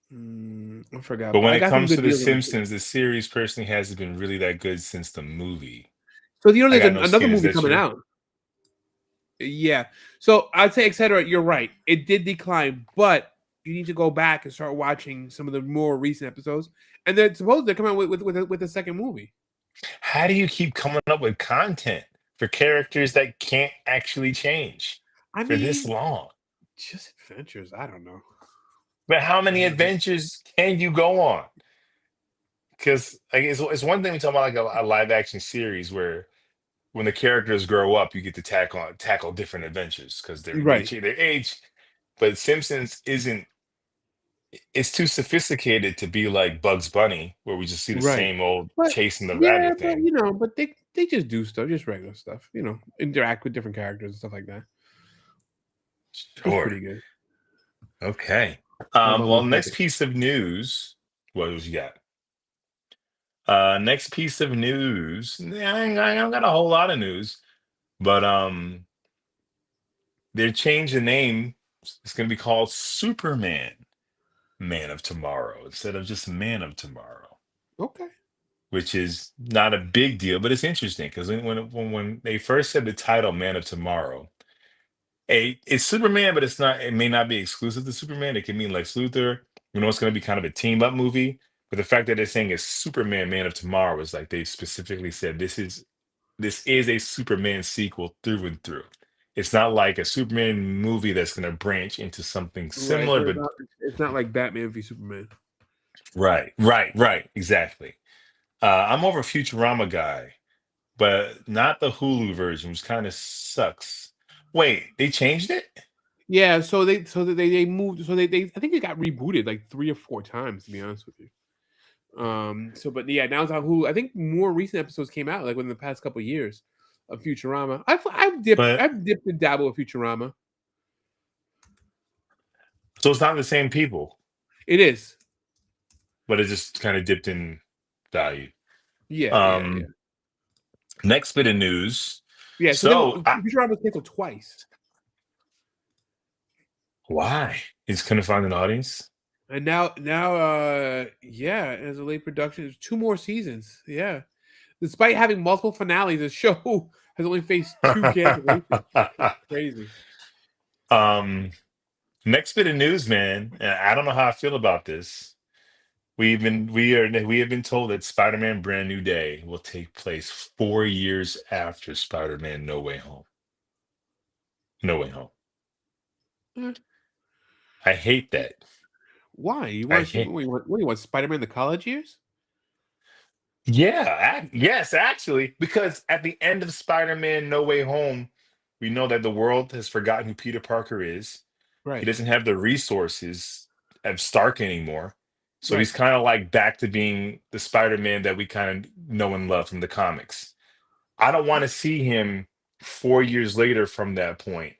I forgot, But but when I it got some comes good to The deals on it. Simpsons, the series personally hasn't been really that good since the movie. So I there's got no another skin. Is movie that coming true? out. Yeah. So I'd say, etc. You're right. It did decline, but you need to go back and start watching some of the more recent episodes. And they're supposed to come out with a second movie. How do you keep coming up with content for characters that can't actually change I for this mean, long? just adventures. I don't know. But how I many don't know. adventures can you go on? Because like, it's one thing we talk about like a live action series where when the characters grow up, you get to tackle different adventures because Right. their age. But Simpsons isn't. It's too sophisticated to be like Bugs Bunny, where we just see the Right. same old But chasing the yeah, rabbit but thing. but they just do stuff, just regular stuff. Interact with different characters and stuff like that. It's Sure. pretty good. Okay. I'm Well, almost next happy. piece of news. What was you got? Next piece of news. I don't got a whole lot of news, but they changed the name. It's going to be called Superman, Man of Tomorrow, instead of just Man of Tomorrow, Okay. which is not a big deal, but it's interesting because when they first said the title Man of Tomorrow, it's Superman, but it's not. It may not be exclusive to Superman. It can mean Lex Luthor. It's going to be kind of a team up movie. But the fact that they're saying it's Superman, Man of Tomorrow is like they specifically said this is a Superman sequel through and through. It's not like a Superman movie that's going to branch into something Right. similar, So but it's not like Batman v Superman. right, exactly. I'm more of a Futurama guy, but not the Hulu version, which kind of sucks. Wait, they changed it? Yeah, so they moved they I think it got rebooted like 3 or 4 times, to be honest with you. But yeah, now it's on Hulu. I think more recent episodes came out like within the past couple of years of Futurama. But I've dipped and dabbled with Futurama. so it's not the same people, It is. but it just kind of dipped in value. Yeah, yeah, yeah. Um, Next bit of news. Yeah, so So Futurama was canceled twice. why? He's couldn't find an audience. And now yeah, as a late production, there's 2 more seasons. Yeah. Despite having multiple finales, the show has only faced 2 cancellations. Crazy. um, Next bit of news, man. And I don't know how I feel about this. We have been told that Spider-Man Brand New Day will take place 4 years after Spider-Man No Way Home. No Way Home. Eh, I hate that. why? You I want to see hate. what do you want? Spider-Man the college years? Yeah, yes, actually, because at the end of Spider-Man No Way Home, we know that the world has forgotten who Peter Parker is. He Right. doesn't have the resources of Stark anymore. So Right. he's kind of like back to being the Spider-Man that we kind of know and love from the comics. I don't want to see him 4 years later from that point,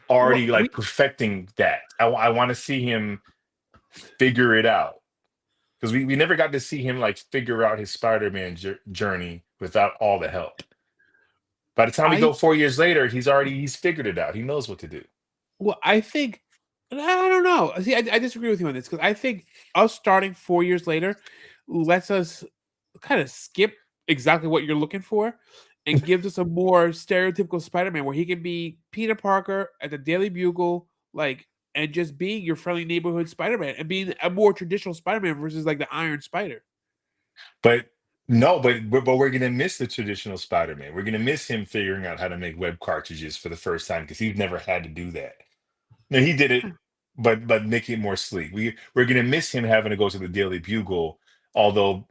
already Well, like perfecting that. I want to see him figure it out because we never got to see him like figure out his Spider-Man journey without all the help. By the time we I go 4 years later, he's figured it out. He knows what to do. I think I don't know. See, I disagree with you on this because I think us starting 4 years later lets us kind of skip exactly what you're looking for and gives us a more stereotypical Spider-Man where he can be Peter Parker at the Daily Bugle, like, and just being your friendly neighborhood Spider-Man and being a more traditional Spider-Man versus like the Iron Spider. But no, but we're gonna miss the traditional Spider-Man. We're gonna miss him figuring out how to make web cartridges for the first time because he's never had to do that. No, he did it, but make it more sleek. We're gonna miss him having to go to the Daily Bugle, although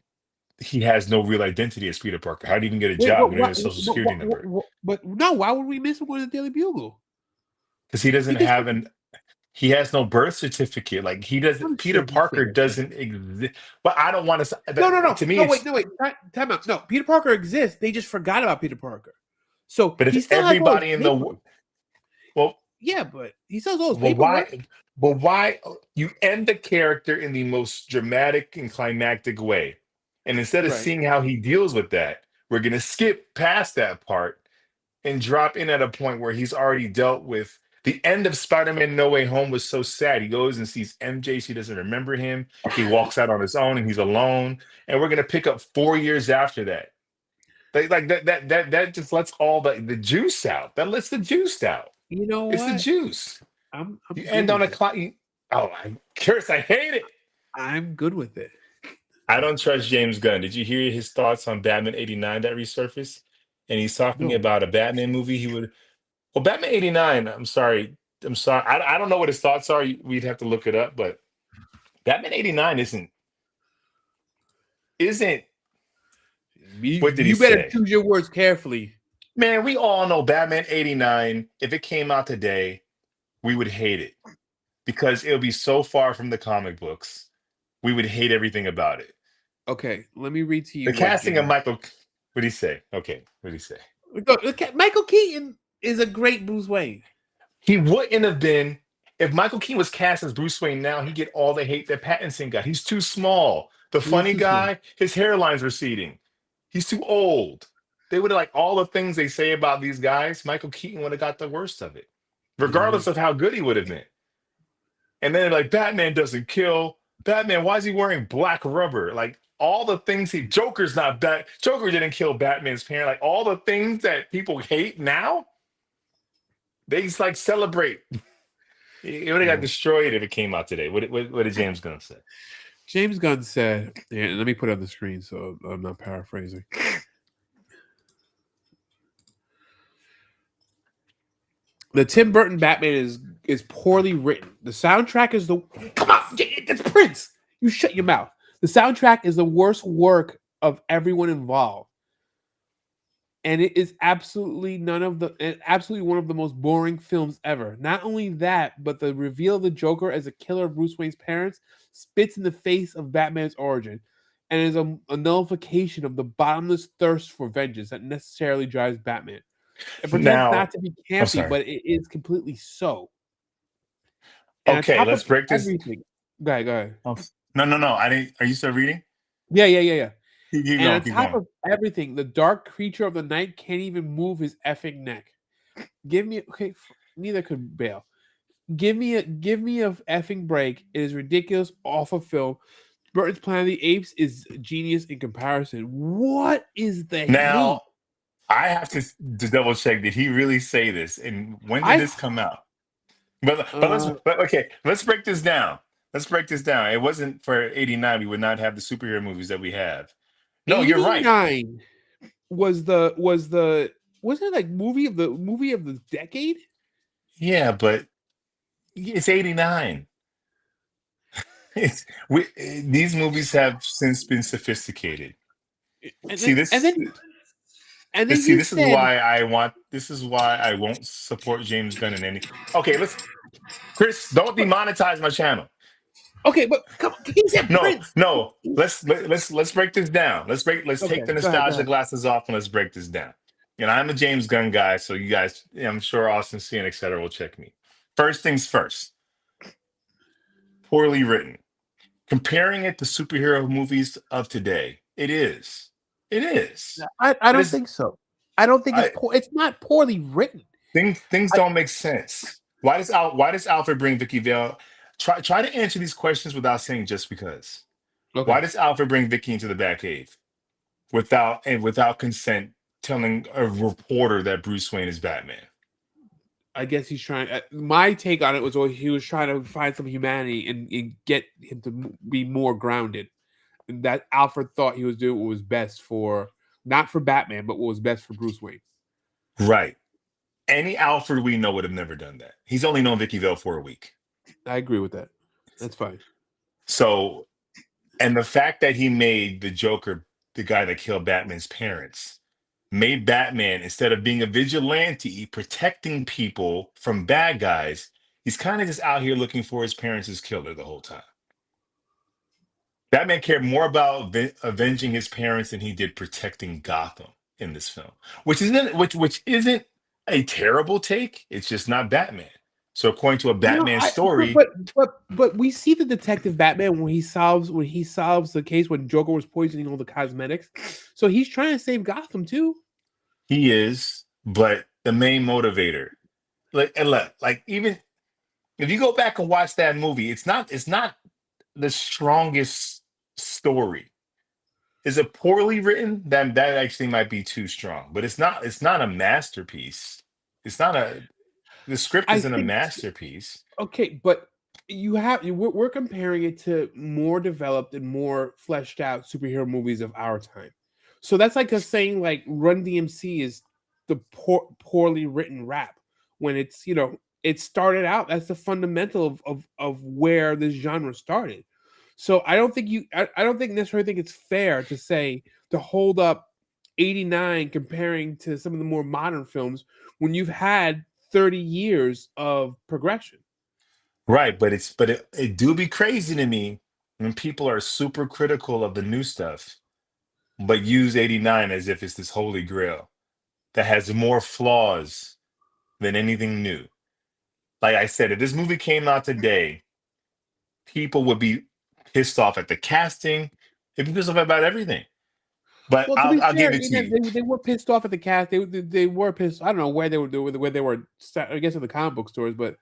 he has no real identity as Peter Parker. How do you even get a Wait, job? We don't have a social security number but no, why would we miss him going to the Daily Bugle? because he He doesn't just have an he has no birth certificate. Like he doesn't. I'm Peter sure he Parker figured that. doesn't exist. But I don't want No, no, to. no, To me, no. Wait, it's no, wait. Time out. No, Peter Parker exists. They just forgot about Peter Parker. So but he if still has all his everybody in the paper. well, Yeah, but he still has all his well, why? paperwork. But why you end the character in the most dramatic and climactic way? And instead of Right. seeing how he deals with that, we're going to skip past that part and drop in at a point where he's already dealt with the end of Spider-Man No Way Home was so sad. He goes and sees MJ. She doesn't remember him. He walks out on his own and he's alone. And we're going to pick up 4 years after that. Like that just lets all the juice out. That lets the juice out. You know It's the what? juice. I'm You good end on with a it. clock. Oh, Curse, I hate it. I'm good with it. I don't trust James Gunn. Did you hear his thoughts on Batman 89 that resurfaced? And he's talking No. about a Batman movie he would. Well, Batman 89, I'm sorry. I'm sorry. I don't know what his thoughts are. We'd have to look it up, but Batman 89 isn't what did he You better say? choose your words carefully. Man, we all know Batman 89, if it came out today, we would hate it because it would be so far from the comic books. We would hate everything about it. Okay, let me read to The you what casting of James. Michael, what did he say? Okay, what did he say? Look, Michael Keaton is a great Bruce Wayne. He wouldn't have been if Michael Keaton was cast as Bruce Wayne now, he'd get all the hate that Pattinson got. He's too small. The He is funny too small. guy, his hairline's receding. He's too old. They would have like all the things they say about these guys, Michael Keaton would have got the worst of it, Yeah. regardless of how good he would have been. And then like Batman doesn't kill. Batman, why is he wearing black rubber? Like all the things Joker's not bad. Joker didn't kill Batman's parent. Like all the things that people hate now, they just like celebrate. It would have got Yeah. destroyed if it came out today. What did James Gunn say? James Gunn said, and let me put it on the screen so I'm not paraphrasing. The Tim Burton Batman is poorly written. The soundtrack is the come on, it's Prince. You shut your mouth. The soundtrack is the worst work of everyone involved, and it is absolutely one of the most boring films ever. Not only that, but the reveal of the Joker as a killer of Bruce Wayne's parents spits in the face of Batman's origin, and is a nullification of the bottomless thirst for vengeance that necessarily drives Batman. It pretends Now, not to be I'm campy, sorry. but it is completely so. And on Okay, top of let's break this. everything, go ahead. Oh, no, no, no. I didn't. Are you still reading? Yeah. Keep And going. on Keep top going. of everything, the dark creature of the night can't even move his effing neck. Give me okay. Neither could Bale. Give me a effing break. It is ridiculous, awful film. Burton's Planet of the Apes is genius in comparison. What is the hate? Now, I have to double check. Did he really say this? And when did I this come out? But let's uh but okay. Let's break this down. Let's break this down. It wasn't for 89. We would not have the superhero movies that we have. No, you're right. 89 was the wasn't it like movie of the decade? Yeah, but it's 89. These movies have since been sophisticated. And See then and this. then and then See, you this is said, why I want. This is why I won't support James Gunn in any. Okay, let's. Chris, don't but demonetize my channel. okay, but come on, he said No, Prince. no. Let's break this down. Let's take Okay, the go nostalgia ahead. glasses off and let's break this down. And I'm a James Gunn guy, so you guys, I'm sure Austin C and etc. will check me. First things first. Poorly written. Comparing it to superhero movies of today, it is. It is. I But don't it's think so. I don't think I it's not poorly written. things I don't make sense. Why does Alfred bring Vicky Vale? Try to answer these questions without saying just because. okay. Why does Alfred bring Vicky into the Batcave without consent, telling a reporter that Bruce Wayne is Batman? I guess he's trying. My take on it was always he was trying to find some humanity and get him to be more grounded. And that Alfred thought he was doing what was best for not for Batman, but what was best for Bruce Wayne. Right. Any Alfred we know would have never done that. He's only known Vicky Vale for a week. I agree with that. That's fine. So, and the fact that he made the Joker the guy that killed Batman's parents made Batman, instead of being a vigilante protecting people from bad guys, he's kind of just out here looking for his parents' killer the whole time. Batman cared more about avenging his parents than he did protecting Gotham in this film, which isn't a terrible take. It's just not Batman. So according to a No, Batman I story, but we see the detective Batman when he solves the case when Joker was poisoning all the cosmetics. So he's trying to save Gotham too. he is, but the main motivator, like even if you go back and watch that movie, it's not the strongest story. Is it poorly written? That actually might be too strong, but it's not a masterpiece. It's not a the script I isn't a think masterpiece. okay, but we're comparing it to more developed and more fleshed out superhero movies of our time. So that's like us saying like Run DMC is the poorly written rap when it's it started out. That's the fundamental of where this genre started. So I don't think necessarily think it's fair to say to hold up 89 comparing to some of the more modern films when you've had 30 years of progression. Right, but it do be crazy to me when people are super critical of the new stuff, but use 89 as if it's this holy grail that has more flaws than anything new. Like I said, if this movie came out today, people would be pissed off at the casting, they'd be pissed off about everything. But Well, to I'll be I'll give fair, it to you. they were pissed off at the cast. They were pissed. I don't know where they were doing where they were. I guess at the comic book stores, but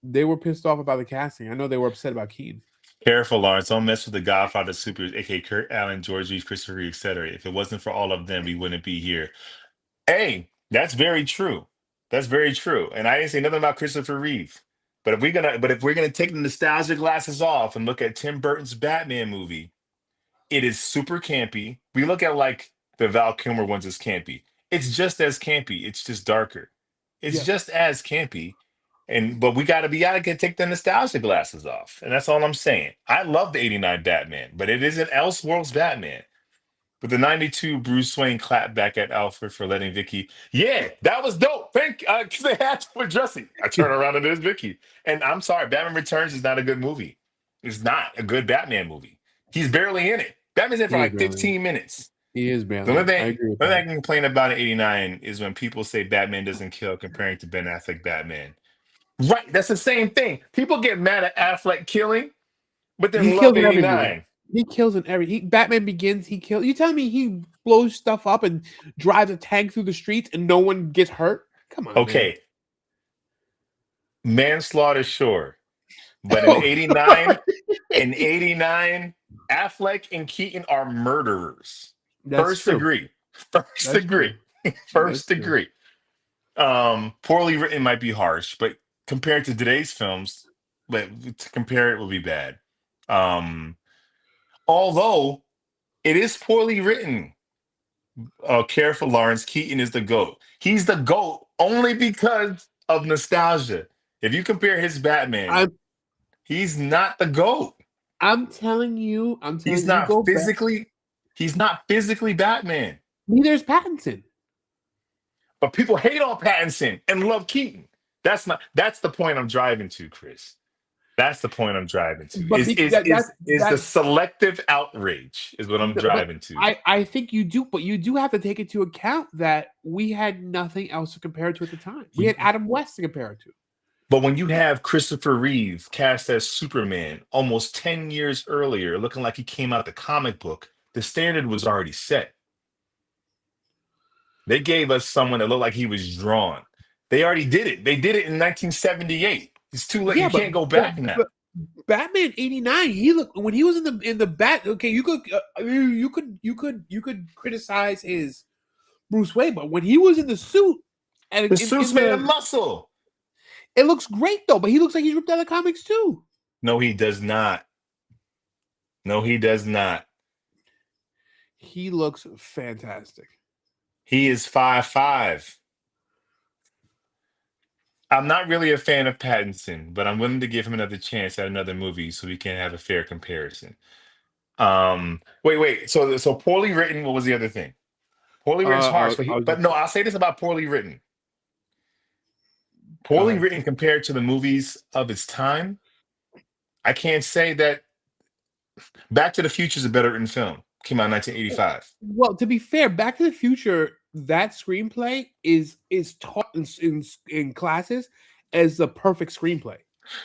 they were pissed off about the casting. I know they were upset about Keaton. Careful, Lawrence. Don't mess with the Godfather Super, aka Kurt Allen, George Reeves, Christopher Reeve, etc. If it wasn't for all of them, we wouldn't be here. Hey, that's very true. That's very true. And I didn't say nothing about Christopher Reeve. But if we're gonna take the nostalgia glasses off and look at Tim Burton's Batman movie, it is super campy. We look at like the Val Kilmer ones as campy. It's just as campy. It's just darker. It's Yeah. just as campy. And but we gotta take the nostalgia glasses off. And that's all I'm saying. I love the 89 Batman, but it isn't Elseworlds Batman. With the 92 Bruce Wayne clapped back at Alfred for letting Vicky. Yeah, that was dope. Thank because they had to address it. I turn around and there's Vicky. And I'm sorry, Batman Returns is not a good movie. It's not a good Batman movie. He's barely in it. Batman's in for He is like barely. 15 minutes. He is The barely only in. I thing, agree with the only that. thing I can complain about in 89 is when people say Batman doesn't kill comparing to Ben Affleck Batman. Right, that's the same thing. People get mad at Affleck killing, but He then love kills in every movie. 89. He kills in every. Batman Begins. He kills. You telling me he blows stuff up and drives a tank through the streets and no one gets hurt? Come on, man. Okay, manslaughter, sure. But Oh, in 89, Affleck and Keaton are murderers. that's First true. degree. First That's degree. true. That's First true. degree. Poorly written might be harsh, but compared to today's films, but to compare it would be bad. Um, although it is poorly written. Careful, Lawrence. Keaton is the GOAT. He's the GOAT only because of nostalgia. If you compare his Batman, I'm he's not the GOAT. I'm telling you. I'm He's telling you. not Go back. physically, he's not physically Batman. Neither is Pattinson. But people hate on Pattinson and love Keaton. That's the point I'm driving to, Chris. That's the point I'm driving to. But Is the selective outrage is what I'm but driving to. I think you do, but you do have to take into account that we had nothing else to compare it to at the time. We had Adam West to compare it to. But when you have Christopher Reeve cast as Superman almost 10 years earlier, looking like he came out the comic book, the standard was already set. They gave us someone that looked like he was drawn. They already did it. They did it in 1978. It's too late. You Yeah, can't go but, back now. but Batman '89. He looked when he was in the bat. Okay, you could criticize his Bruce Wayne, but when he was in the suit and The suit's in made of the, muscle. it looks great though. But he looks like he's ripped out of comics too. No, he does not. No, he does not. He looks fantastic. He is 5'5". I'm not really a fan of Pattinson, but I'm willing to give him another chance at another movie so we can have a fair comparison. Wait. So poorly written. What was the other thing? Poorly written is harsh, I was but just no, I'll say this about poorly written. go Poorly ahead. written compared to the movies of its time. I can't say that Back to the Future is a better written film. Came out in 1985. Well, to be fair, Back to the Future, that screenplay is taught in classes, as a perfect screenplay.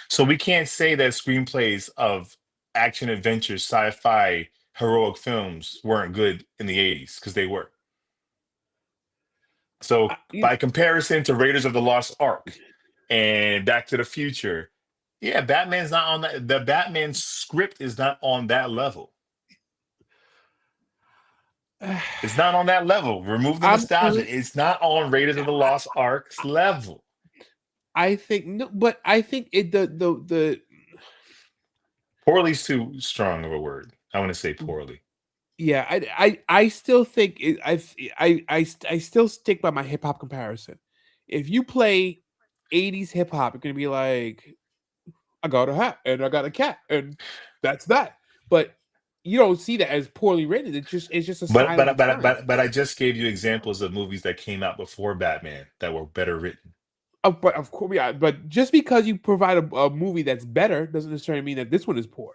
So we can't say that screenplays of action adventures, sci-fi, heroic films weren't good in the 80s because they were. So You by comparison to Raiders of the Lost Ark and Back to the Future, yeah, Batman's not on that. The Batman script is not on that level. know, It's not on that level. Remove the I'm nostalgia. telling. It's not on Raiders of the Lost Ark's level. I think no, but I think it the Poorly's too strong of a word. I want to say poorly. yeah, I still think it, I still stick by my hip hop comparison. If you play 80s hip hop, you're gonna be like, I got a hat and I got a cat and that's that. But you don't see that as poorly written. It's just a But sign of but its but time. but but I just gave you examples of movies that came out before Batman that were better written. But of course, yeah. But just because you provide a movie that's better doesn't necessarily mean that this one is poor.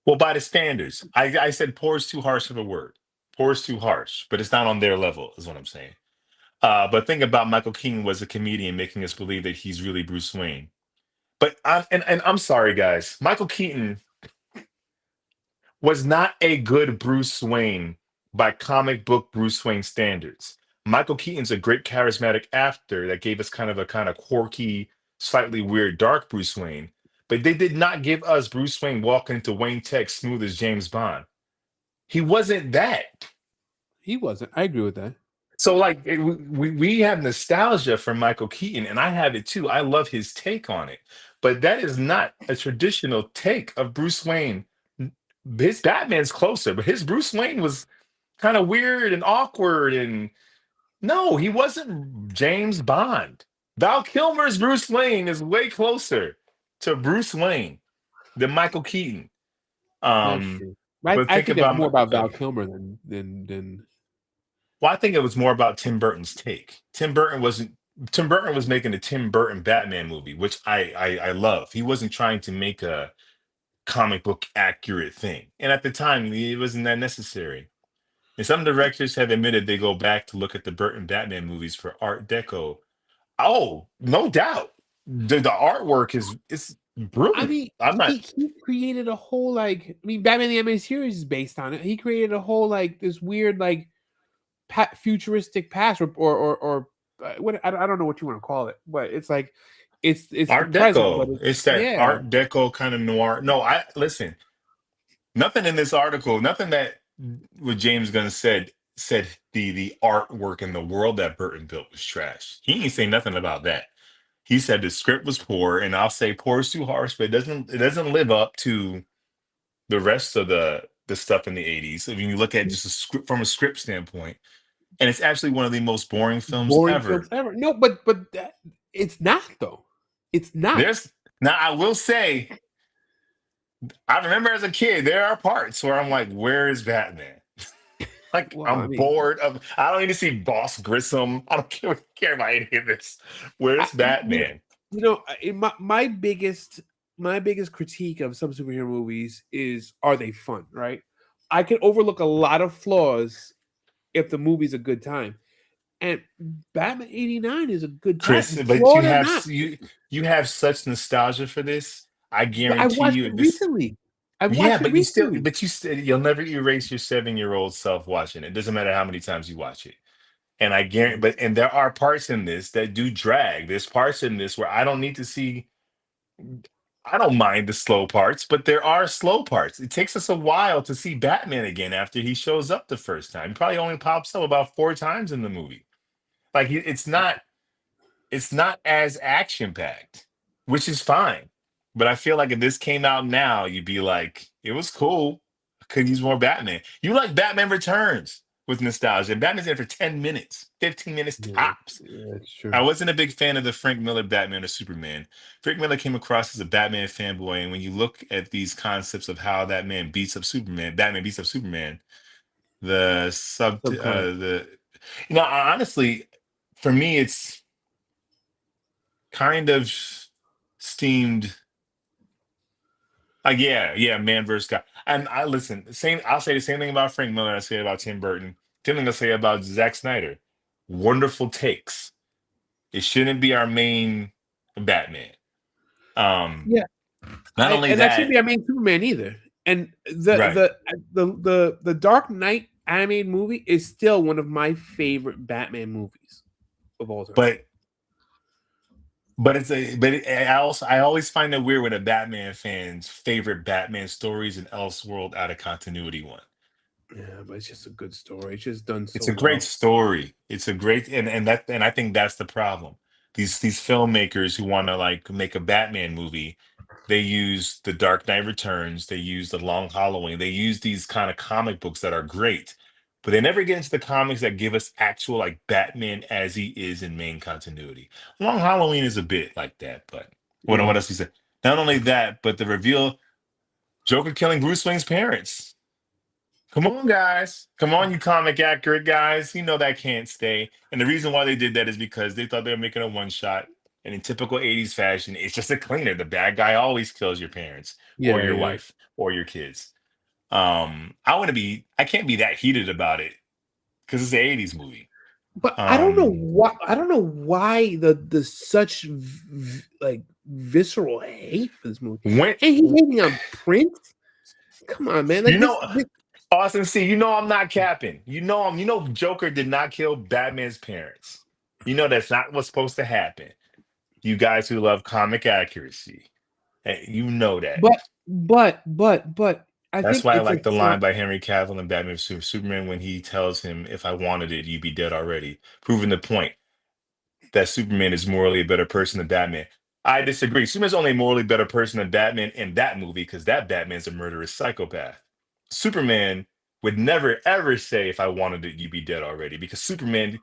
Well, by the standards, I said poor is too harsh of a word. Poor is too harsh, but it's not on their level, is what I'm saying. But think about Michael Keaton was a comedian making us believe that he's really Bruce Wayne. And I'm sorry, guys. Michael Keaton was not a good Bruce Wayne by comic book Bruce Wayne standards. Michael Keaton's a great charismatic actor that gave us kind of quirky, slightly weird, dark Bruce Wayne. But they did not give us Bruce Wayne walking into Wayne Tech smooth as James Bond. He wasn't that. He wasn't. I agree with that. So like we have nostalgia for Michael Keaton, and I have it too. I love his take on it, but that is not a traditional take of Bruce Wayne. His Batman's closer, but his Bruce Wayne was kind of weird and awkward, and no, he wasn't James Bond. Val Kilmer's Bruce Wayne is way closer to Bruce Wayne than Michael Keaton. That's Um, true. but I think think that's about more about Val Kilmer than. well, I think it was more about Tim Burton's take. Tim Burton was making a Tim Burton Batman movie, which I love. He wasn't trying to make a comic book accurate thing. And at the time, it wasn't that necessary. And some directors have admitted they go back to look at the Burton Batman movies for Art Deco. Oh, no doubt. The artwork is it's I brilliant. mean, I'm not he created a whole like. I mean, Batman the Animated Series is based on it. He created a whole like this weird like futuristic past or what I don't know what you want to call it, but it's like it's the Art present, but Deco. it's It's that yeah. Art Deco kind of noir. No, I listen. Nothing in this article, nothing that what James Gunn said the artwork in the world that Burton built was trash. He ain't say nothing about that. He said the script was poor, and I'll say poor is too harsh, but it doesn't live up to the rest of the stuff in the 80s. If you look at just a script from a script standpoint, and it's actually one of the most boring films Boring films ever. ever. No, but it's not though. It's not. There's now I will say, I remember as a kid, there are parts where I'm like, where is Batman? Like Well, I I'm mean, bored of. I don't need to see Boss Grissom. I don't care about any of this. Where's you know, Batman? my biggest critique of some superhero movies is, are they fun? Right? I can overlook a lot of flaws if the movie's a good time. And Batman '89 is a good Chris, time, but flawed or not. you have such nostalgia for this. I But I guarantee watched you it this. recently. I Yeah, watched it but you still, recently. you'll never erase your 7 year old self watching it. It doesn't matter how many times you watch it. And I guarantee, and there are parts in this that do drag. There's parts in this where I don't need to see. I don't mind the slow parts, but there are slow parts. It takes us a while to see Batman again after he shows up the first time. He probably only pops up about 4 times in the movie. Like it's not as action packed, which is fine. But I feel like if this came out now, you'd be like, it was cool. I could use more Batman. You like Batman Returns with nostalgia. Batman's in for 10 minutes, 15 minutes Yeah, tops. that's I true. wasn't a big fan of the Frank Miller Batman or Superman. Frank Miller came across as a Batman fanboy, and when you look at these concepts of how that man beats up Superman, Batman beats up Superman, Subcon. the honestly, for me, it's kind of steamed. Like yeah, man versus guy. And I listen. Same. I'll say the same thing about Frank Miller. I say about Tim Burton. Same thing I say about Zack Snyder. Wonderful takes. It shouldn't be our main. Batman. Um, Yeah, Not only and that shouldn't that, be our main Superman either. And right? the Dark Knight animated movie is still one of my favorite Batman movies of all time. But I always find it weird when a Batman fan's favorite Batman stories an Elseworld out of continuity one. Yeah, but it's just a good story. It's just done It's so a great well. story. It's a great and I think that's the problem. These filmmakers who want to like make a Batman movie, they use The Dark Knight Returns, they use The Long Halloween, they use these kind of comic books that are great, but they never get into the comics that give us actual like Batman as he is in main continuity. Long Halloween is a bit like that, but what Yeah, else he said? Not only that, but the reveal Joker killing Bruce Wayne's parents. Come on, guys. Come on, you comic accurate guys. You know that can't stay. And the reason why they did that is because they thought they were making a one shot. And in typical 80s fashion, it's just a cleaner. The bad guy always kills your parents or yeah, your yeah. wife or your kids. I can't be that heated about it because it's an 80s movie. But I don't know Um, why. I don't know why the such like visceral hate for this movie. when And he's hating on Prince. Come on, man! you Like know, this Austin C, I'm not capping. Joker did not kill Batman's parents. You know that's not what's supposed to happen. You guys who love comic accuracy. Hey, you know that. but I That's think why I it's a like the sign. line by Henry Cavill in Batman vs Superman when he tells him, "If I wanted it, you'd be dead already," proving the point that Superman is morally a better person than Batman. I disagree. Superman's only a morally better person than Batman in that movie because that Batman's a murderous psychopath. Superman would never ever say, "If I wanted it, you'd be dead already," because Superman,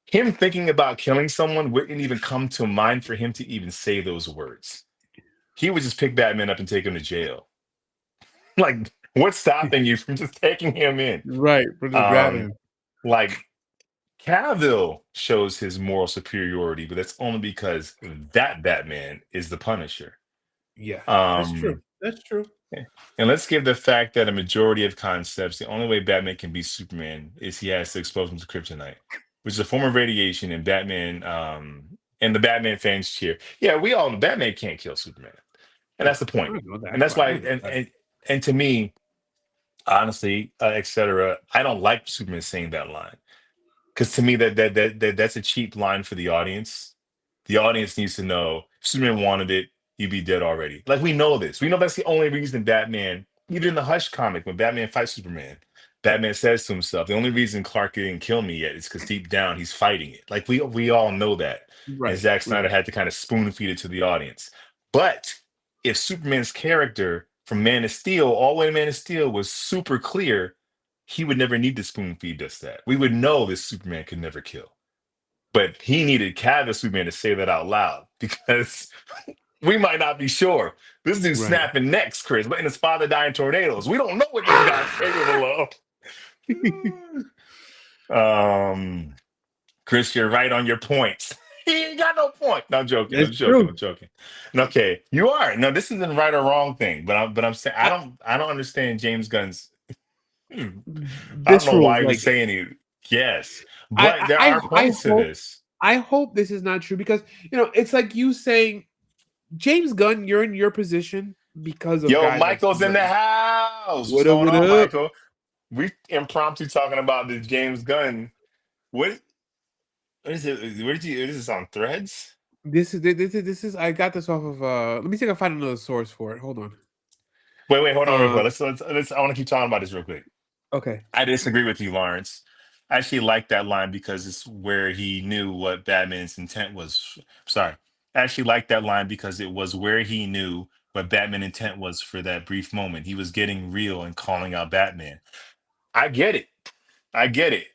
him thinking about killing someone wouldn't even come to mind for him to even say those words. He would just pick Batman up and take him to jail. Like, what's stopping you from just taking him in? Right, for just grabbing Um, him. like Cavill shows his moral superiority, but that's only because that Batman is the Punisher. Yeah, that's true. Um, That's true. and let's give the fact that a majority of concepts, the only way Batman can beat Superman is he has to expose him to kryptonite, which is a form of radiation, and and the Batman fans cheer. Yeah, we all know Batman can't kill Superman. And Yeah, that's the point. I know that. And that's why I know that. and to me, honestly, etc. I don't like Superman saying that line because to me that's a cheap line for the audience. The audience needs to know if Superman wanted it, he'd be dead already. Like we know this. We know that's the only reason Batman, even in the Hush comic, when Batman fights Superman, Batman says to himself, "The only reason Clark didn't kill me yet is because deep down he's fighting it." Like we all know that, and Right, Zack Snyder right, had to kind of spoon feed it to the audience. But if Superman's character from Man of Steel, all the way to Man of Steel, was super clear, he would never need to spoon feed us that. We would know this Superman could never kill. But he needed Cavill Superman to say that out loud because we might not be sure. This dude's right. snapping necks, Chris, letting his father die in tornadoes. We don't know what this guy's capable of. Chris, you're right on your points. He ain't got no point. No, I'm joking. That's I'm joking. true. I'm joking. Okay, you are. No, this isn't right or wrong thing, but I'm saying I, I don't understand James Gunn's. Hmm, I don't know visceral why is he was like saying it. Yes, but I there I are I points to hope this. I hope this is not true because it's like you saying James Gunn, you're in your position because of Yo, guys like Michael's in the Spider-Man. house. What's What up? going What on, up? Michael? We impromptu talking about the James Gunn. What, what is it? Where did you? Is this on Threads? This is. I got this off of. Let me see if I can find another source for it. Hold on. Wait, hold on, real Uh, quick. Let's. I want to keep talking about this real quick. okay. I disagree with you, Lawrence. I actually like that line because it's where he knew what Batman's intent was. Sorry. I actually like that line because it was where he knew what Batman's intent was for that brief moment. He was getting real and calling out Batman. I get it. I get it.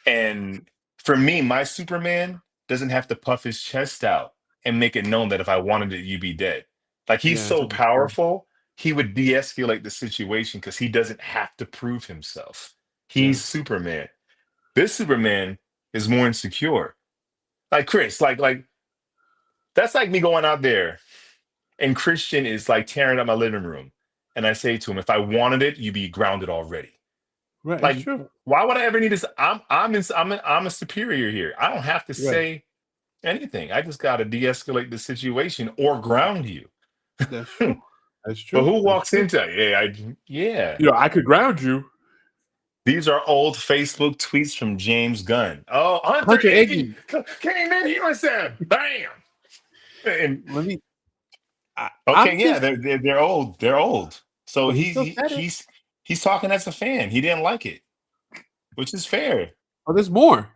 And for me, my Superman doesn't have to puff his chest out and make it known that if I wanted it, you'd be dead. Like he's Yeah, so that's true. powerful, he would de-escalate the situation because he doesn't have to prove himself. Yeah. He's Superman. This Superman is more insecure. Like Chris, like that's like me going out there and Christian is like tearing up my living room. And I say to him, if I wanted it, you'd be grounded already. Right. It's Like, true. why would I ever need this? I'm a superior here. I don't have to Right. say. anything. I just got to de-escalate the situation or ground you. That's true. That's But true. who That's walks true. into yeah. I could ground you. These are old Facebook tweets from James Gunn. Oh, Hunter Hunter Iggy Iggy. came in here and said, "Bam!" And Let me. I'm okay, yeah, just. they're old. They're old. So But he still said it. he's talking as a fan. He didn't like it, which is fair. Oh, there's more.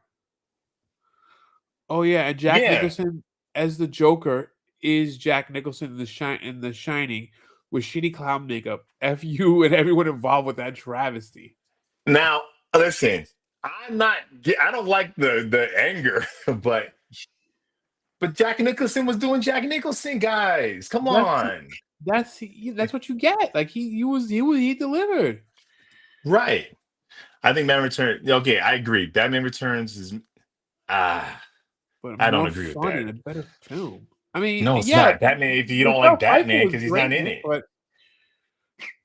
Oh yeah, and Jack Yeah. Nicholson as the Joker is Jack Nicholson in the Shining with shitty clown makeup. F you and everyone involved with that travesty. Now, listen, I'm not. I don't like the anger, but Jack Nicholson was doing Jack Nicholson, guys. Come That's on, that's what you get. Like he delivered. right? I think Batman Returns. Okay, I agree. Batman Returns is ah. But I don't more agree with fun that. and a better film. I mean, No, it's yeah, not Batman. If you don't like Michelle Pfeiffer Batman, was because he's not great in in it, it. but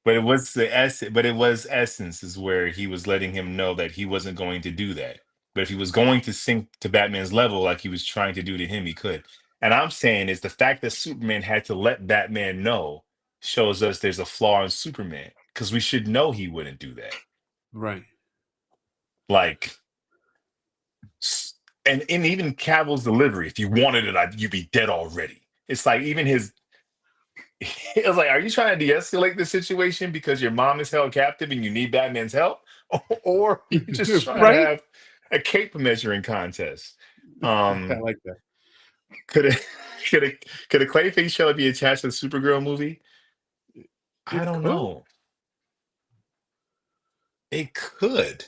But it was the essence. But it was essence is where he was letting him know that he wasn't going to do that. But if he was going to sink to Batman's level, like he was trying to do to him, he could. And I'm saying is the fact that Superman had to let Batman know shows us there's a flaw in Superman because we should know he wouldn't do that. right. Like, and even Cavill's delivery. If you wanted it, you'd be dead already. It's like even his it was like, are you trying to de-escalate the situation because your mom is held captive and you need Batman's help? Or are you just trying to Right? have a cape measuring contest? I Um, like that. could it could a Clayface show be attached to the Supergirl movie? I It don't could. know. It could.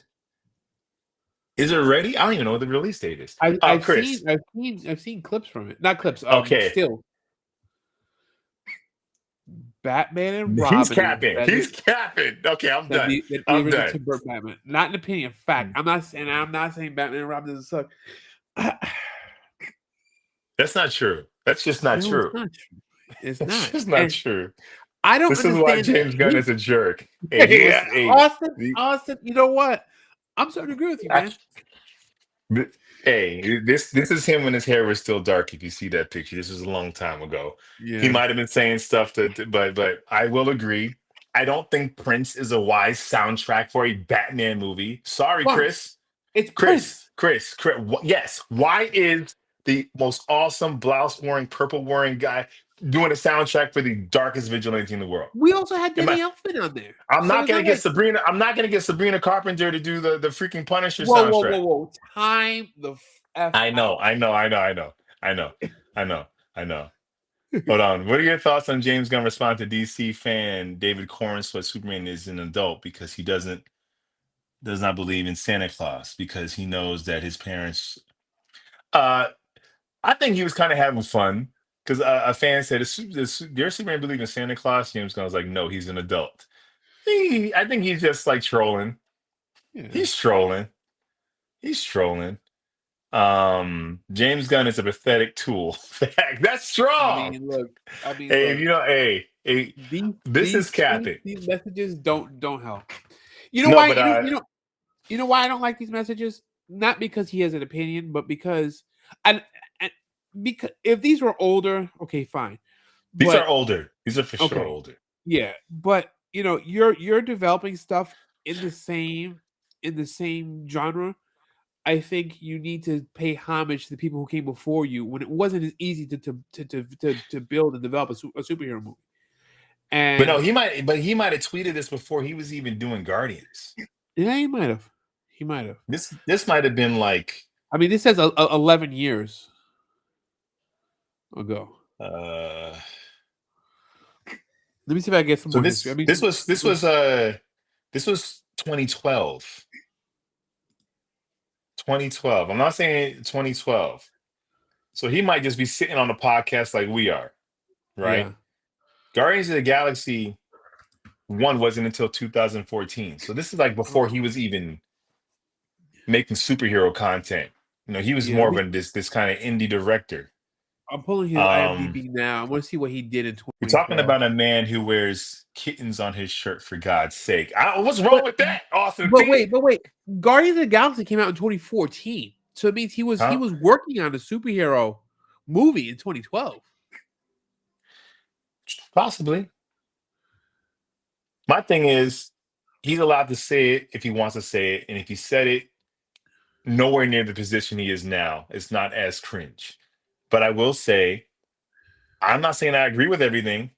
Is it ready? I don't even know what the release date is. I've Chris. seen clips from it. Not clips. Okay. Still, Batman and He's Robin is capping. better He's capping. Okay, I'm than done. the I'm original done. Tim Burton Batman. Not an opinion, fact. I'm not saying Batman and Robin doesn't suck. That's not true. That's just not No, it's true. not true. It's That's not. just not And true. I don't This is why understand the James Gunn hate. is a jerk. Hey, he Yeah, was a Austin, you know what? I'm starting to agree with you, I- man. hey, this is him when his hair was still dark. If you see that picture, this was a long time ago. He Yeah. might have been saying stuff but I will agree. I don't think Prince is a wise soundtrack for a Batman movie. Sorry, Why? Chris. It's Chris, Prince. Chris, Chris. Yes. Why is the most awesome blouse wearing, purple wearing guy doing a soundtrack for the darkest vigilante in the world? We also had Am I? Danny Elfman on there. I'm So not it's gonna not get like Sabrina. I'm not gonna get Sabrina Carpenter to do the freaking Punisher whoa, soundtrack. whoa. Time the F I know, out. I know, I know, I know, I know, I know, I know. Hold on. What are your thoughts on James Gunn respond to DC fan David Cornsworth Superman is an adult because he does not believe in Santa Claus because he knows that his parents. Uh, I think he was kind of having fun because a fan said, "Your Superman believe in Santa Claus?" James Gunn was like, "No, he's an adult." I think he's just like trolling. Yeah. He's trolling. He's trolling. James Gunn is a pathetic tool. That's I strong. mean, look. I mean, Hey, if look. you know, hey, this is These tweets, capping. these messages don't help. You know No, why? but You know why I don't like these messages? Not because he has an opinion, but because and because if these were older, okay, fine. these are But older. These are for sure okay, older. yeah. But you're developing stuff in the same genre. I think you need to pay homage to the people who came before you when it wasn't as easy to build and develop a superhero movie. But no, And he might have tweeted this before he was even doing Guardians. yeah, he might have. He might have. This might have been like I mean, this says 11 years ago. uh Let me see if I get some so more history. I mean, this was 2012. 2012. I'm not saying 2012. So he might just be sitting on a podcast like we are, right? yeah. Guardians of the Galaxy 1 wasn't until 2014. So this is like before he was even making superhero content. He was Yeah. more of this kind of indie director. I'm pulling his Um, IMDb now. I want to see what he did in we're talking 2012. about a man who wears kittens on his shirt for God's sake. What's wrong But with that, Austin P? but wait. Guardians of the Galaxy came out in 2014. So it means he Huh? was working on a superhero movie in 2012. Possibly. My thing is, he's allowed to say it if he wants to say it, and if he said it nowhere near the position he is now, it's not as cringe. But I will say, I'm not saying I agree with everything.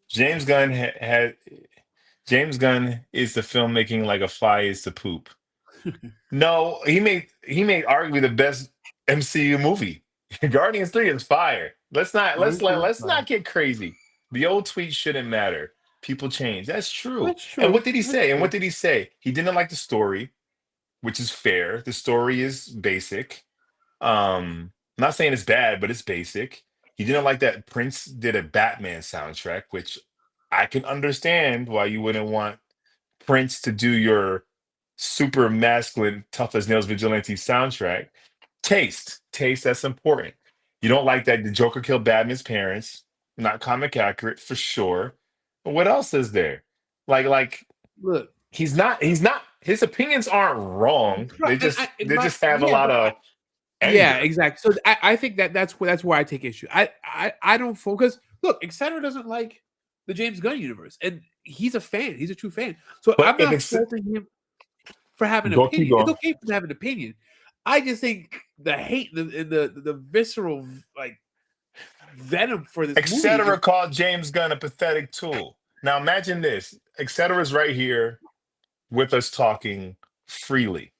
James Gunn had James Gunn is the filmmaking like a fly is to poop. No, he made arguably the best MCU movie. Guardians 3 is fire. Let's not get crazy. The old tweet shouldn't matter. People change. That's true. That's And what true. did he That's say? And what true. did he say? He didn't like the story, which is fair. The story is basic. I'm not saying it's bad, but it's basic. He didn't like that Prince did a Batman soundtrack, which I can understand why you wouldn't want Prince to do your super masculine, tough as nails vigilante soundtrack. Taste, that's important. You don't like that the Joker killed Batman's parents, not comic accurate for sure. But what else is there? Like Look, his opinions aren't wrong. They just in they my just have a yeah, lot but of yeah, anger. exactly. So I think that's where I take issue. I don't focus. Look, etc. doesn't like the James Gunn universe, and he's a fan. He's a true fan. So But I'm if not it's faulting him for having an go keep opinion. It's going. okay for him to have an opinion. I just think the hate the visceral like venom for this movie is Etc. just called James Gunn a pathetic tool. Now imagine this. Etc. is right here with us talking freely.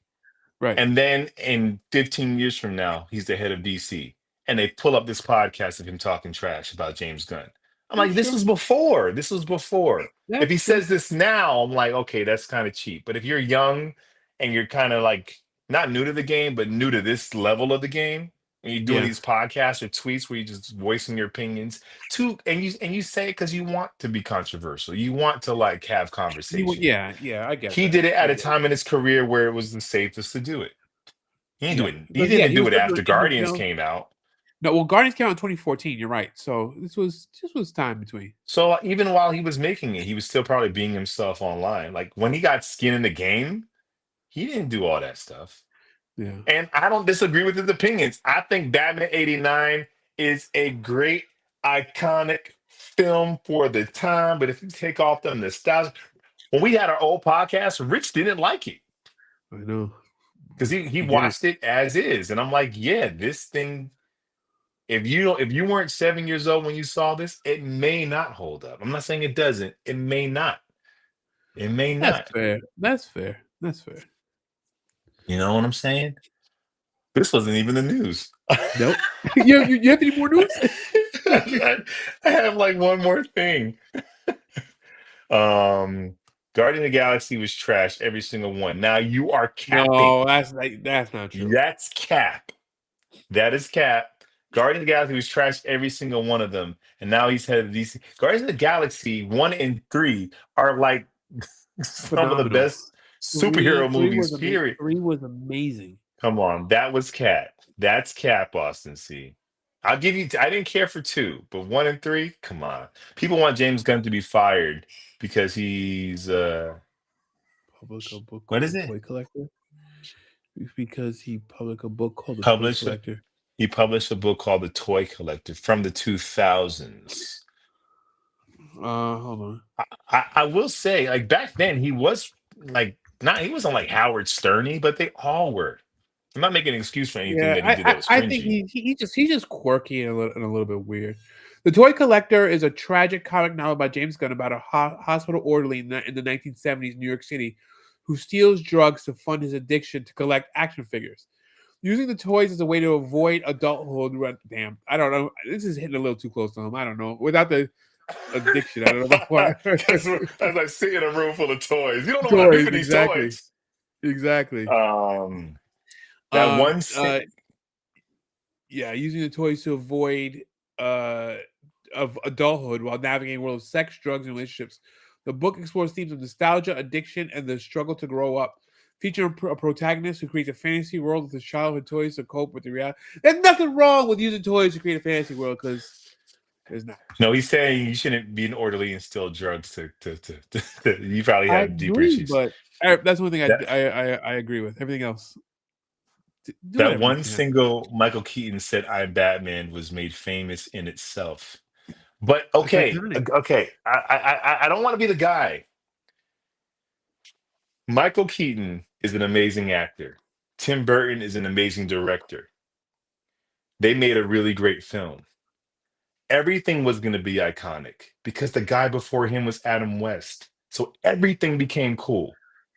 right. And then in 15 years from now, he's the head of DC. And they pull up this podcast of him talking trash about James Gunn. I'm like, That's this true. was before. This was before. If That's he true. says this now, I'm like, okay, that's kind of cheap. But if you're young and you're kind of like not new to the game, but new to this level of the game, and you're doing Yeah. these podcasts or tweets where you're just voicing your opinions and you say it because you want to be controversial. You want to like have conversation. Yeah. I get He that. did it I at a get it. time in his career where it was the safest to do it. He didn't do Yeah, it. He because didn't he do was it still doing after indie Guardians film. came out. No, well, Guardians came out in 2014. You're right. So this was time between. So even while he was making it, he was still probably being himself online. Like when he got skin in the game, he didn't do all that stuff. Yeah, And I don't disagree with his opinions. I think Batman 89 is a great, iconic film for the time. But if you take off the nostalgia, when we had our old podcast, Rich didn't like it I know. because he He didn't. watched it as is. And I'm like, yeah, this thing. If you weren't 7 years old when you saw this, it may not hold up. I'm not saying it doesn't. It may not. It may That's not. fair. That's fair. That's fair. You know what I'm saying? This wasn't even the news. Nope. You have any more news? I have like one more thing. Um, Guardian of the Galaxy was trash, every single one. Now you are capping. No, that's not true. That's cap. That is cap. Guardian of the Galaxy was trash, every single one of them. And now he's head of DC. Guardians of the Galaxy 1 and 3 are like some of the Phenomenal. best superhero movies, period. 3 was amazing. Come on. That was cap. That's cap, Austin C. I'll give you, I didn't care for 2, but 1 and 3, come on. People want James Gunn to be fired because he's, Public a book what called is The it? Toy Collector. It's because he published a book called The Toy Published, Collector. he published a book called The Toy Collector from the 2000s. Hold on. I will say, like back then, he was like not he wasn't like Howard Sterny, but they all were. I'm not making an excuse for anything Yeah, that he did that was I think cringy. he's just quirky and a little bit weird. The Toy Collector is a tragic comic novel by James Gunn about a hospital orderly in the 1970s New York City who steals drugs to fund his addiction to collect action figures. Using the toys as a way to avoid adulthood. Damn, I don't know. This is hitting a little too close to home. I don't know. Without the addiction, I don't know about what. Because as I see in a room full of toys, you don't know what I do Toys, for these exactly, toys. exactly. Um, that Um, one uh, scene, yeah, using the toys to avoid uh of adulthood while navigating a world of sex, drugs, and relationships. The book explores themes of nostalgia, addiction, and the struggle to grow up. Featuring a protagonist who creates a fantasy world with his childhood toys to cope with the reality. There's nothing wrong with using toys to create a fantasy world because there's not. no, he's saying you shouldn't be an orderly and steal drugs you probably I have deeper agree, issues. but that's one thing That I agree with. Everything else, Do That whatever you one can. single Michael Keaton said "I'm Batman" was made famous in itself. But It's iconic. okay, I don't want to be the guy. Michael Keaton is an amazing actor. Tim Burton is an amazing director. They made a really great film. Everything was going to be iconic because the guy before him was Adam West. So everything became cool.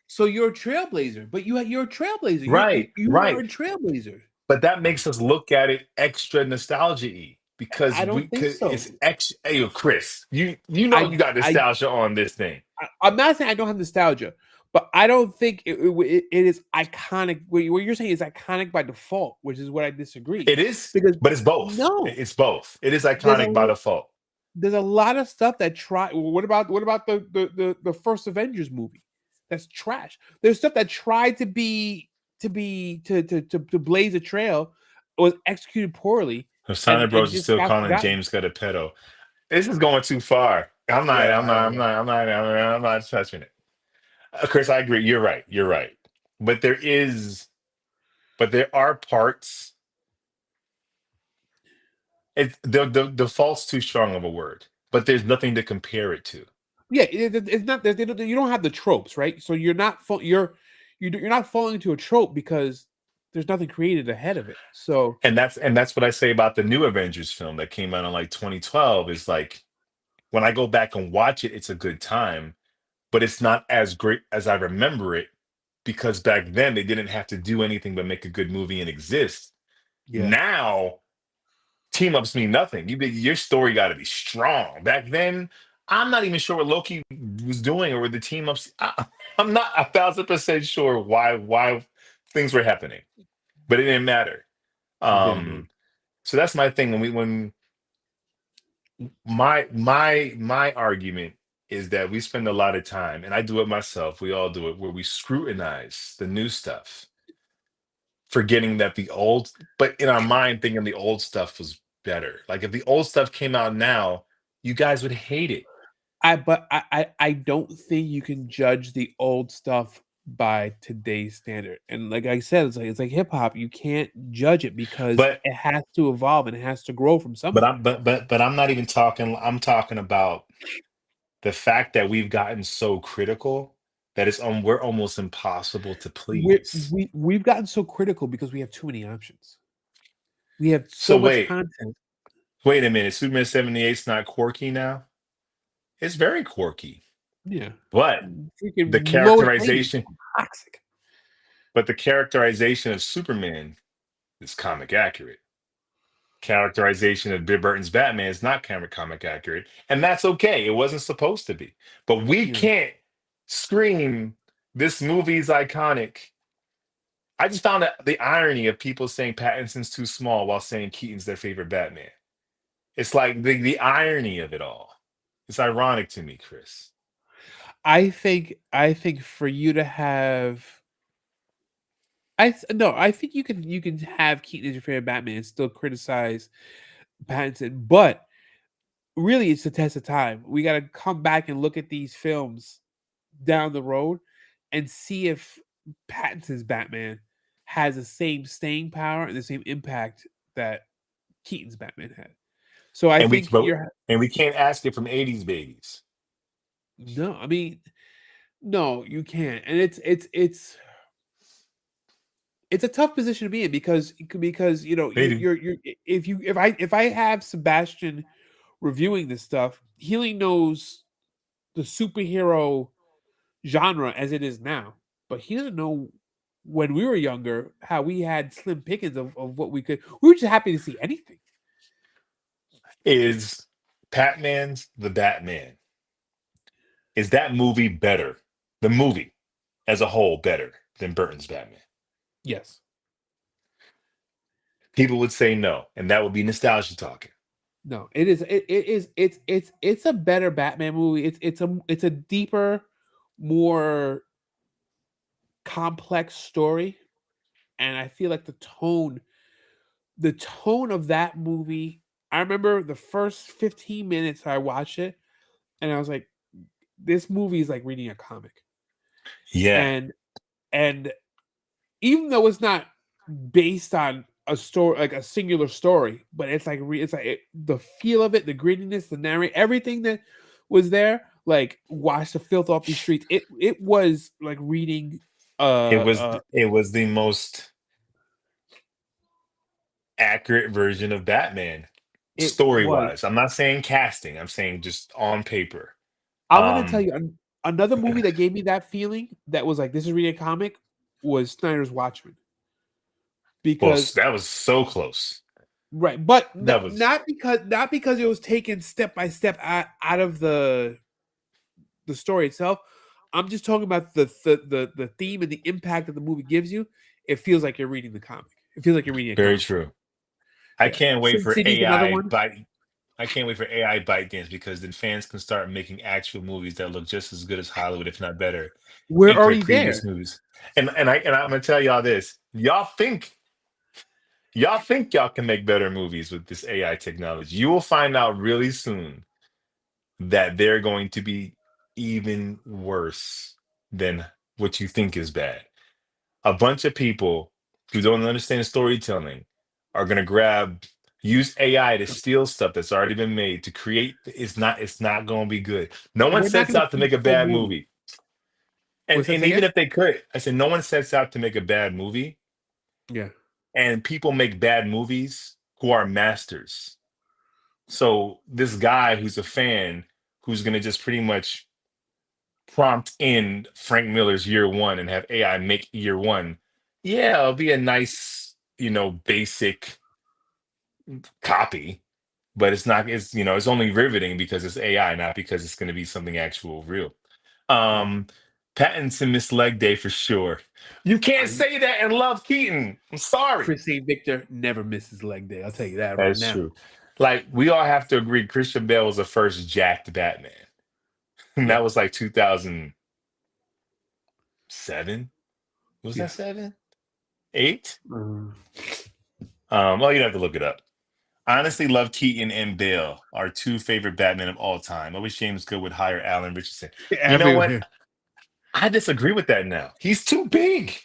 So you're a trailblazer, but you're a trailblazer. Right, You are right. a trailblazer. But that makes us look at it extra nostalgia-y because I don't think it's so. extra. Hey, yo, Chris, you know I you got I nostalgia on this thing. I'm not saying I don't have nostalgia, but I don't think it is iconic. What you're saying is iconic by default, which is what I disagree. It is, Because but it's both. no, It's both. It is there's iconic by a default. there's a lot of stuff that try. What about the first Avengers movie? That's trash. There's stuff that tried to blaze a trail, was executed poorly, Santa and Bros is just still got calling forgotten. James Gunn a pedo. This is going too far. I'm not touching it. Chris, I agree. You're right. You're right. But there are parts. The default's too strong of a word, but there's nothing to compare it to. Yeah, it's not that you don't have the tropes, right? So you're not falling into a trope because there's nothing created ahead of it. So And that's what I say about the new Avengers film that came out in like 2012. Is like when I go back and watch it, it's a good time, but it's not as great as I remember it because back then they didn't have to do anything but make a good movie and exist. yeah, Now team ups mean nothing. Your story got to be strong. Back then, I'm not even sure what Loki was doing or what the team ups. I'm not 1,000% sure why things were happening, but it didn't matter. it didn't know. Um, so that's my thing. When my argument is that we spend a lot of time, and I do it myself. We all do it, where we scrutinize the new stuff, forgetting that the old, but in our mind, thinking the old stuff was better. Like if the old stuff came out now, you guys would hate it. I don't think you can judge the old stuff by today's standard. And like I said, it's like hip hop. You can't judge it because But it has to evolve and it has to grow from but somewhere. I'm but I'm not even talking. I'm talking about the fact that we've gotten so critical that we're almost impossible to please. We've gotten so critical because we have too many options. We have So so much wait, content. wait a minute. Superman 78's not quirky now. It's very quirky, Yeah. but the Freaking Lois Lane, characterization, toxic. but the characterization of Superman is comic accurate. Characterization of Bill Burton's Batman is not comic accurate, and that's okay. It wasn't supposed to be, but we Yeah. can't scream this movie's iconic. I just found out the irony of people saying Pattinson's too small while saying Keaton's their favorite Batman. It's like the irony of it all. It's ironic to me, Chris. I think for you to have no, I think you can have Keaton as your favorite Batman and still criticize Pattinson, but really it's the test of time. We got to come back and look at these films down the road and see if Pattinson's Batman has the same staying power and the same impact that Keaton's Batman had. So I And we think but, you're and we can't ask it from '80s babies. no, I mean, no, you can't. And it's a tough position to be in because They do. you're if I have Sebastian reviewing this stuff, he only knows the superhero genre as it is now, but he doesn't know when we were younger how we had slim pickings of what we could. We were just happy to see anything. Is Batman's the Batman? Is that movie better? The movie as a whole better than Burton's Batman? Yes. People would say no, and that would be nostalgia talking. No, it is. It is. It's a better Batman movie. It's a deeper, more complex story, and I feel like the tone of that movie. I remember the first 15 minutes I watched it, and I was like, "This movie is like reading a comic." Yeah, And and even though it's not based on a story, like a singular story, but it's like the feel of it, the grittiness, the narrate, everything that was there, like wash the filth off these streets. It was like reading. It was the most accurate version of Batman, It story was. wise. I'm not saying casting. I'm saying just on paper. I'm gonna tell Um, you another movie that gave me that feeling that was like this is reading a comic was Snyder's Watchmen well, because that was so close. right, but That was not because it was taken step by step out of the story itself. I'm just talking about the theme and the impact that the movie gives you. It feels like you're reading the comic. It feels like you're reading a very comic. true. I Yeah, can't wait Sin for City's another AI one. bite. I can't wait for AI bite dance because then fans can start making actual movies that look just as good as Hollywood, if not better, We're into their already previous there. movies. And I'm gonna tell y'all this: y'all think y'all can make better movies with this AI technology. You will find out really soon that they're going to be even worse than what you think is bad. A bunch of people who don't understand storytelling are going to use AI to steal stuff that's already been made to create. It's not going to be good. No one We're not sets going to out to see make a full bad movie. movie. and What's that and say even again? if they could, I said no one sets out to make a bad movie, Yeah. and people make bad movies who are masters. So this guy who's a fan, who's going to just pretty much prompt in Frank Miller's Year One and have AI make Year One, yeah, it'll be a nice, basic copy, but it's not. It's only riveting because it's AI, not because it's going to be something actual real. Yeah. Um, Pattinson missed leg day for sure. You can't I'm say that and love Keaton. I'm sorry. Chris St. Victor never misses leg day. I'll tell you that right That's now. true. Like we all have to agree, Christian Bale was the first jacked Batman, and Yeah. that was like 2007. Was Yeah. that 7, 8? Um, Well, you'd have to look it up. I honestly love Keaton and Bale, our two favorite Batmen of all time. I wish James Good would hire Alan Richardson. You know what? everywhere. I disagree with that now. He's too big.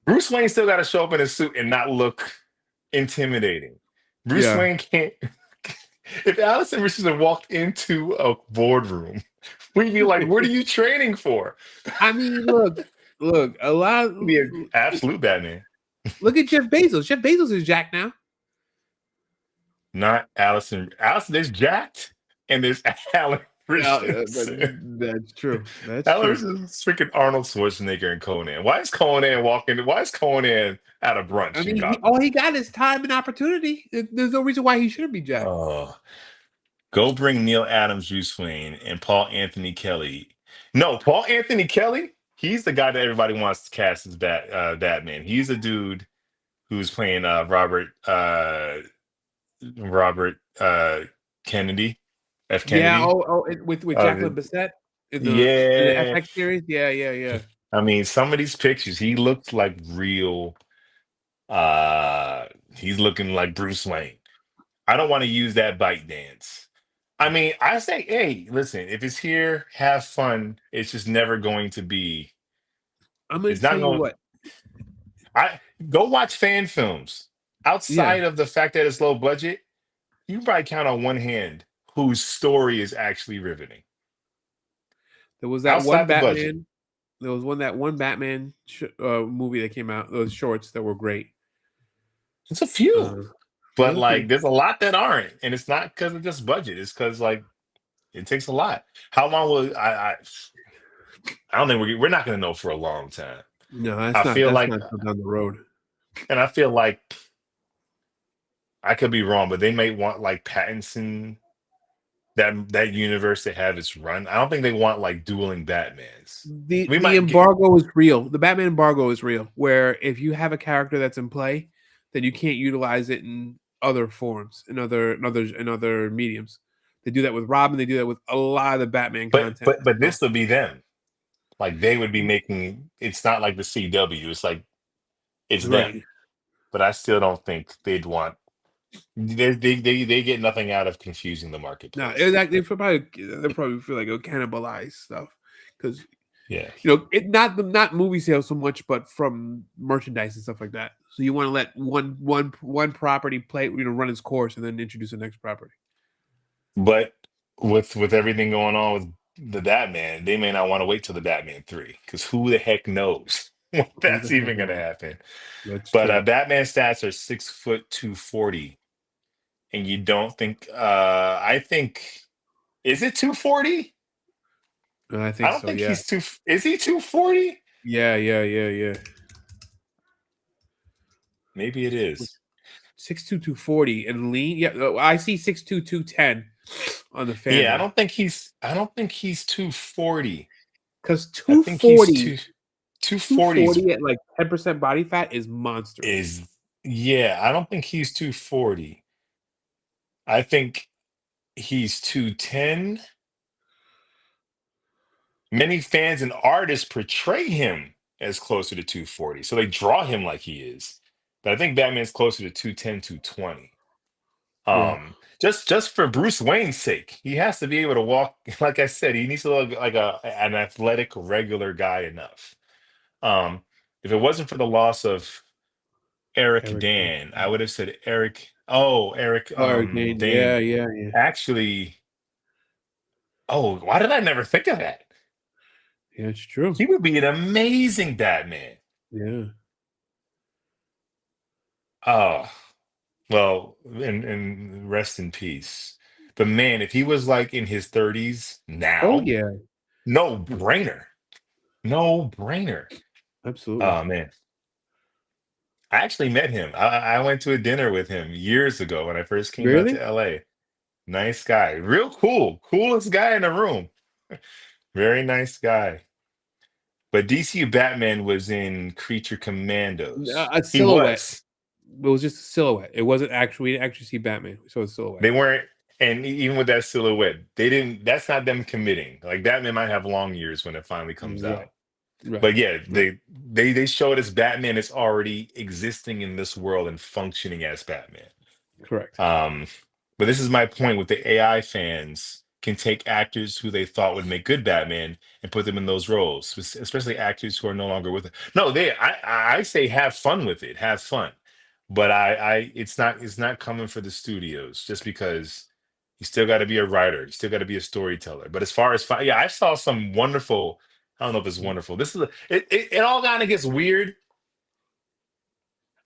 Bruce Wayne still got to show up in a suit and not look intimidating. Bruce Yeah. Wayne can't. If Allison Richardson walked into a boardroom, we'd be like, "What are you training for?" I mean, look, a lot. He'd be an absolute Batman, Look at Jeff Bezos. Jeff Bezos is Jack now. not Allison. Allison, there's jacked, and there's Alan Yeah, Richardson. that's true. That's Alan true. Richardson's freaking Arnold Schwarzenegger and Conan. Why is Conan walking? Why is Conan at a I brunch in mean, Gotham? all he got is time and opportunity. There's no reason why he shouldn't be Jack. Oh, go bring Neil Adams, Bruce Wayne, and Paul Anthony Kelly. No, Paul Anthony Kelly. He's the guy that everybody wants to cast as Batman. He's a dude who's playing Robert Kennedy, F Yeah. Kennedy. With Uh, Jacqueline Bisset in the yeah, FX series. Yeah, yeah, yeah. I mean, some of these pictures, he looks like real. He's looking like Bruce Wayne. I don't want to use that bite dance. I mean, I say, hey, listen, if it's here, have fun. It's just never going to be. I'm gonna It's tell not you going. what. I Go watch fan films. Yeah, Outside of the fact that it's low budget, you can probably count on one hand whose story is actually riveting. there was that one Outside the budget, Batman. There was one Batman movie that came out. Those shorts that were great. it's a few, Uh, but there's a few. like, there's a lot that aren't, and it's not because of just budget. It's because like it takes a lot. How long will I don't think we're not going to know for a long time. No, I feel that's like, not till down the road. and I feel like I could be wrong, but they may want like Pattinson, that universe to have its run. I don't think they want like dueling Batmans. We The might get, embargo is real. The Batman embargo is real. Where if you have a character that's in play, then you can't utilize it in other forms, in other mediums. They do that with Robin. They do that with a lot of the Batman but content. but but So, this would be them. Like they would be making. It's not like the CW. It's like it's them. right. But I still don't think they'd want. They get nothing out of confusing the No, marketplace. they probably feel like it'll cannibalize stuff because Yeah. It not movie sales so much, but from merchandise and stuff like that. So you want to let one property play, run its course, and then introduce the next property. But with everything going on with the Batman, they may not want to wait till the Batman 3 because who the heck knows when Who the that's heck even going to knows? happen. That's But true. Batman stats are 6 foot 240, and you don't think? I think is it 240? I I think don't so. think Yeah. he's two. Is he 240? Yeah. Yeah. Yeah. Yeah. Maybe it is. 6'2", 240 and lean. Yeah, I see 6'2", 210 on the fan Yeah, I one. don't think he's. I don't think he's 240. Because I think he's two two forties forty at like 10% body fat is monstrous. is yeah. I don't think he's 240. I think he's 210. Many fans and artists portray him as closer to 240, so they draw him like he is. But I think Batman's closer to 210, 220. Yeah. Just for Bruce Wayne's sake, he has to be able to walk. Like I said, he needs to look like an athletic, regular guy enough. Um, if it wasn't for the loss of Eric Eric Dane. Dan, I would have said Eric. Oh, Eric Oh, Eric Dane. Yeah. Dane. Yeah. Yeah. Actually, oh, why did I never think of that? Yeah. It's true. He would be an amazing Batman. Yeah. Oh, well, and rest in peace. But man, if he was like in his 30s Oh now, yeah. no brainer. No brainer. Absolutely. Oh man. I actually met him. I went to a dinner with him years ago when I first came out to Really? LA. Nice guy. Real cool. Coolest guy in the room. Very nice guy. But DC Batman was in Creature Commandos. A He silhouette. was. It was just a silhouette. It wasn't actually. We didn't actually see Batman. We saw a silhouette. They weren't, and even with that silhouette, they didn't. That's not them committing. Like Batman might have long years when it finally comes Right. out. Right. But yeah, Right. they showed us Batman is already existing in this world and functioning as Batman. Correct. Um, but this is my point with the AI fans can take actors who they thought would make good Batman and put them in those roles, especially actors who are no longer with it. No, I say have fun with it, have fun. But it's not coming for the studios just because you still got to be a writer, you still got to be a storyteller. But as far as yeah, I saw some wonderful. I don't know if it's wonderful. This is it all kind of gets weird.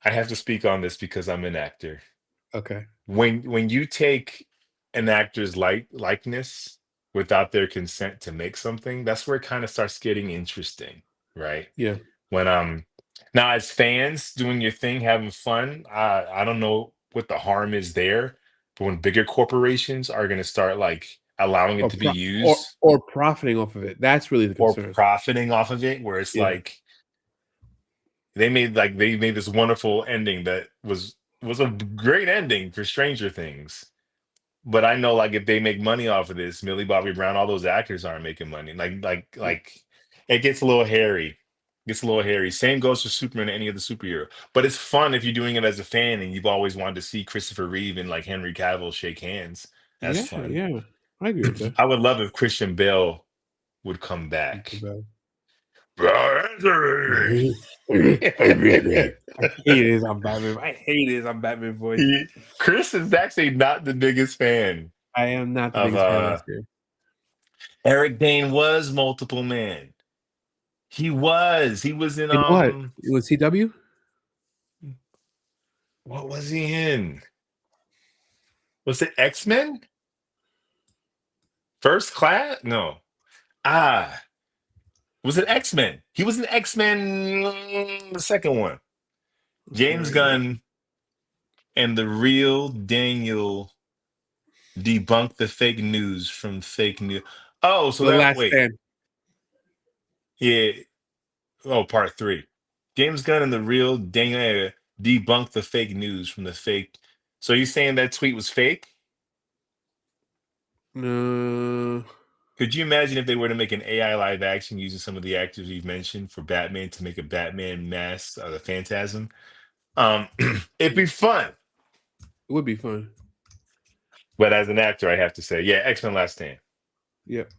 I have to speak on this because I'm an actor. Okay. When you take an actor's likeness without their consent to make something, that's where it kind of starts getting interesting, right? Yeah. When now as fans doing your thing, having fun, I don't know what the harm is there, but when bigger corporations are going to start like allowing it Or to be pro- or used or profiting off of it. That's really the or concern. profiting off of it, where it's Yeah. like they made this wonderful ending that was a great ending for Stranger Things. But I know, like, if they make money off of this, Millie Bobby Brown, all those actors aren't making money. Like, it gets a little hairy. Gets a little hairy. Same goes for Superman and any other superhero. But it's fun if you're doing it as a fan and you've always wanted to see Christopher Reeve and like Henry Cavill shake hands. That's Yeah. fun. Yeah. I agree with that. I would love if Christian Bale would come back. I He- hate his I'm Batman. I hate his I'm Batman voice. Chris is actually not the biggest fan I am not the of biggest fan of this game. Eric Dane was multiple man. He was. He was in In what? It was CW? what was he in? Was it X-Men? First Class? No. Ah, was it X-Men? He was in X-Men, the second one. James Okay. Gunn and the real Daniel debunked the fake news from fake news. Oh, so The that Last wait. Stand. Yeah. Oh, part three. James Gunn and the real Daniel debunked the fake news from the fake. So you saying that tweet was fake? No. Could you imagine if they were to make an AI live action using some of the actors you've mentioned for Batman to make a Batman mask, the Phantasm? It'd be fun. It would be fun. But as an actor, I have to say, yeah, X-Men Last Stand. Yep.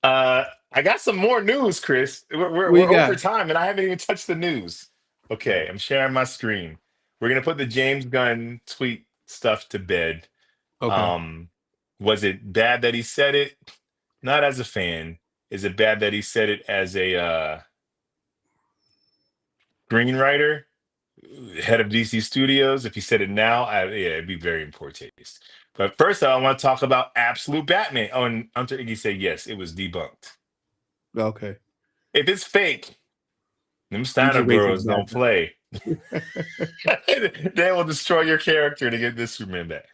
I got some more news, Chris. What you We're over got? time, and I haven't even touched the news. Okay, I'm sharing my screen. We're gonna put the James Gunn tweet stuff to bed. Okay. Um, was it bad that he said it? Not as a fan. Is it bad that he said it as a screenwriter, head of DC Studios? If he said it now, yeah, it'd be very in poor taste. But first, I want to talk about Absolute Batman. Oh, and Hunter Iggy said yes, it was debunked. Okay. If it's fake, them You Steiner just wasted girls that don't play. They will destroy your character to get this Superman back.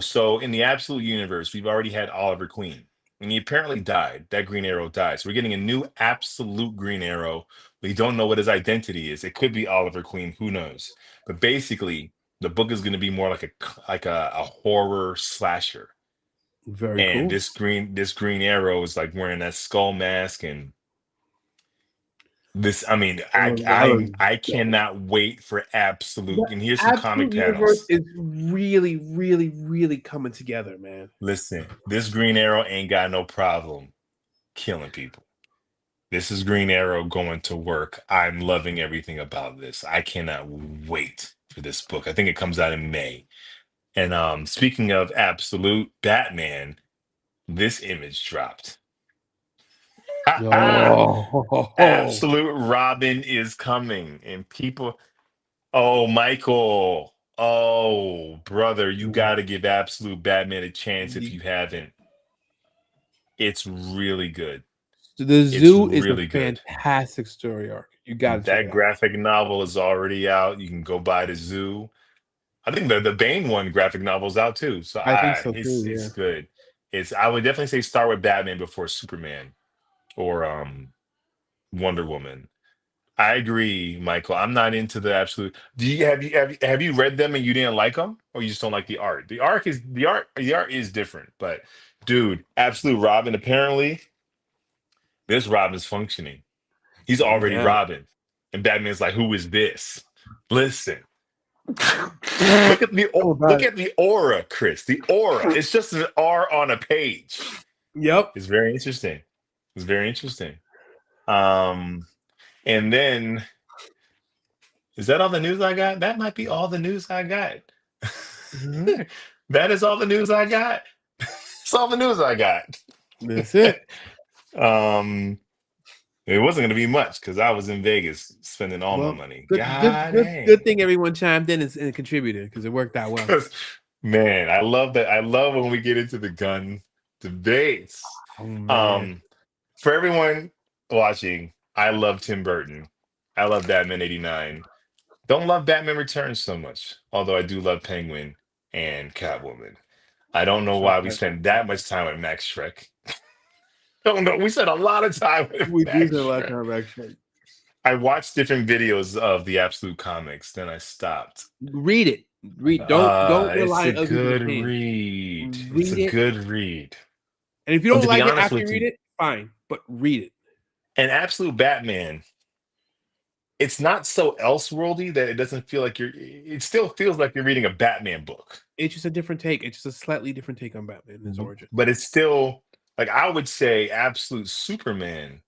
So in the Absolute Universe, we've already had Oliver Queen, and he apparently died. That Green Arrow died. So we're getting a new Absolute Green Arrow. We don't know what his identity is. It could be Oliver Queen. Who knows? But basically, the book is going to be more like a horror slasher. Very And cool. this Green Arrow is like wearing that skull mask and this, I mean, I Oh, that I was I dope. cannot wait for The Absolute. And here's some comic Absolute Universe panels. is really, really, really coming together, man. Listen, this Green Arrow ain't got no problem killing people. This is Green Arrow going to work. I'm loving everything about this. I cannot wait for this book. I think it comes out in May. And speaking of Absolute Batman, this image dropped. Oh, Absolute Robin is coming, and people. Oh, Michael. Oh, brother, you got to give Absolute Batman a chance if the you haven't. It's really good. the It's Zoo is a really good. fantastic story arc. You got to check That it out. graphic novel is already out. You can go buy the Zoo. I think the Bane one graphic novel's out too. So I think I so too. it's Yeah. good. It's I would definitely say start with Batman before Superman or Wonder Woman. I agree, Michael. I'm not into the absolute. Do you have you read them and you didn't like them, or you just don't like the art? The art is different, but dude, Absolute Robin. Apparently, this Robin's functioning. He's already Yeah. Robin, and Batman's like, "Who is this?" Listen, look at Oh, look God. at the aura, Chris. The aura. It's just an R on a page. Yep. It's very interesting. It's very interesting. Um, and then is that all the news I got? That might be all the news I got. Mhm. That is all the news I got. That's all the news I got. That's it. um, it wasn't going to be much because I was in Vegas spending all my Well, money. good, God good, good dang. thing everyone chimed in and contributed because it worked out well. 'Cause, man, I love that. I love when we get into the gun debates. Oh man. Um, for everyone watching, I love Tim Burton. I love Batman 89. Don't love Batman Returns so much, although I do love Penguin and Catwoman. I don't know why we Okay. spent that much time with Max Shrek. Don't know. We spent a lot of time with We do spend a Max lot of Shrek. time actually. I watched different videos of the Absolute Comics, then I stopped. Read it. Read. Don't It's rely a on other people's good opinion. read. It's a Read it, good read. and if you And don't to be like it honest after you with read you, it, fine. But read it. an Absolute Batman, it's not so elseworldy that it doesn't feel like it still feels like you're reading a Batman book. It's just a different take. It's just a slightly different take on Batman and his origin. But it's still like I would say Absolute Superman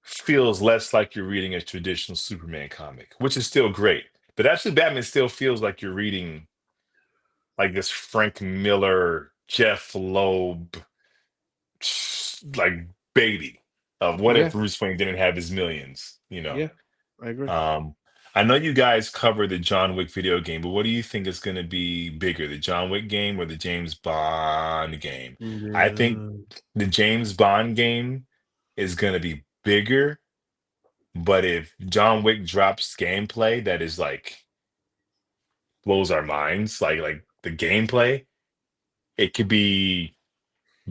feels less like you're reading a traditional Superman comic, which is still great. But Absolute Batman still feels like you're reading like this Frank Miller, Jeff Loeb, like baby of what if Yeah. Bruce Wayne didn't have his millions, you know? Yeah. I agree. Um, I know you guys cover the John Wick video game, but what do you think is going to be bigger, the John Wick game or the James Bond game? I think Yeah. the James Bond game is going to be bigger, but if John Wick drops gameplay that is like blows our minds, like the gameplay, it could be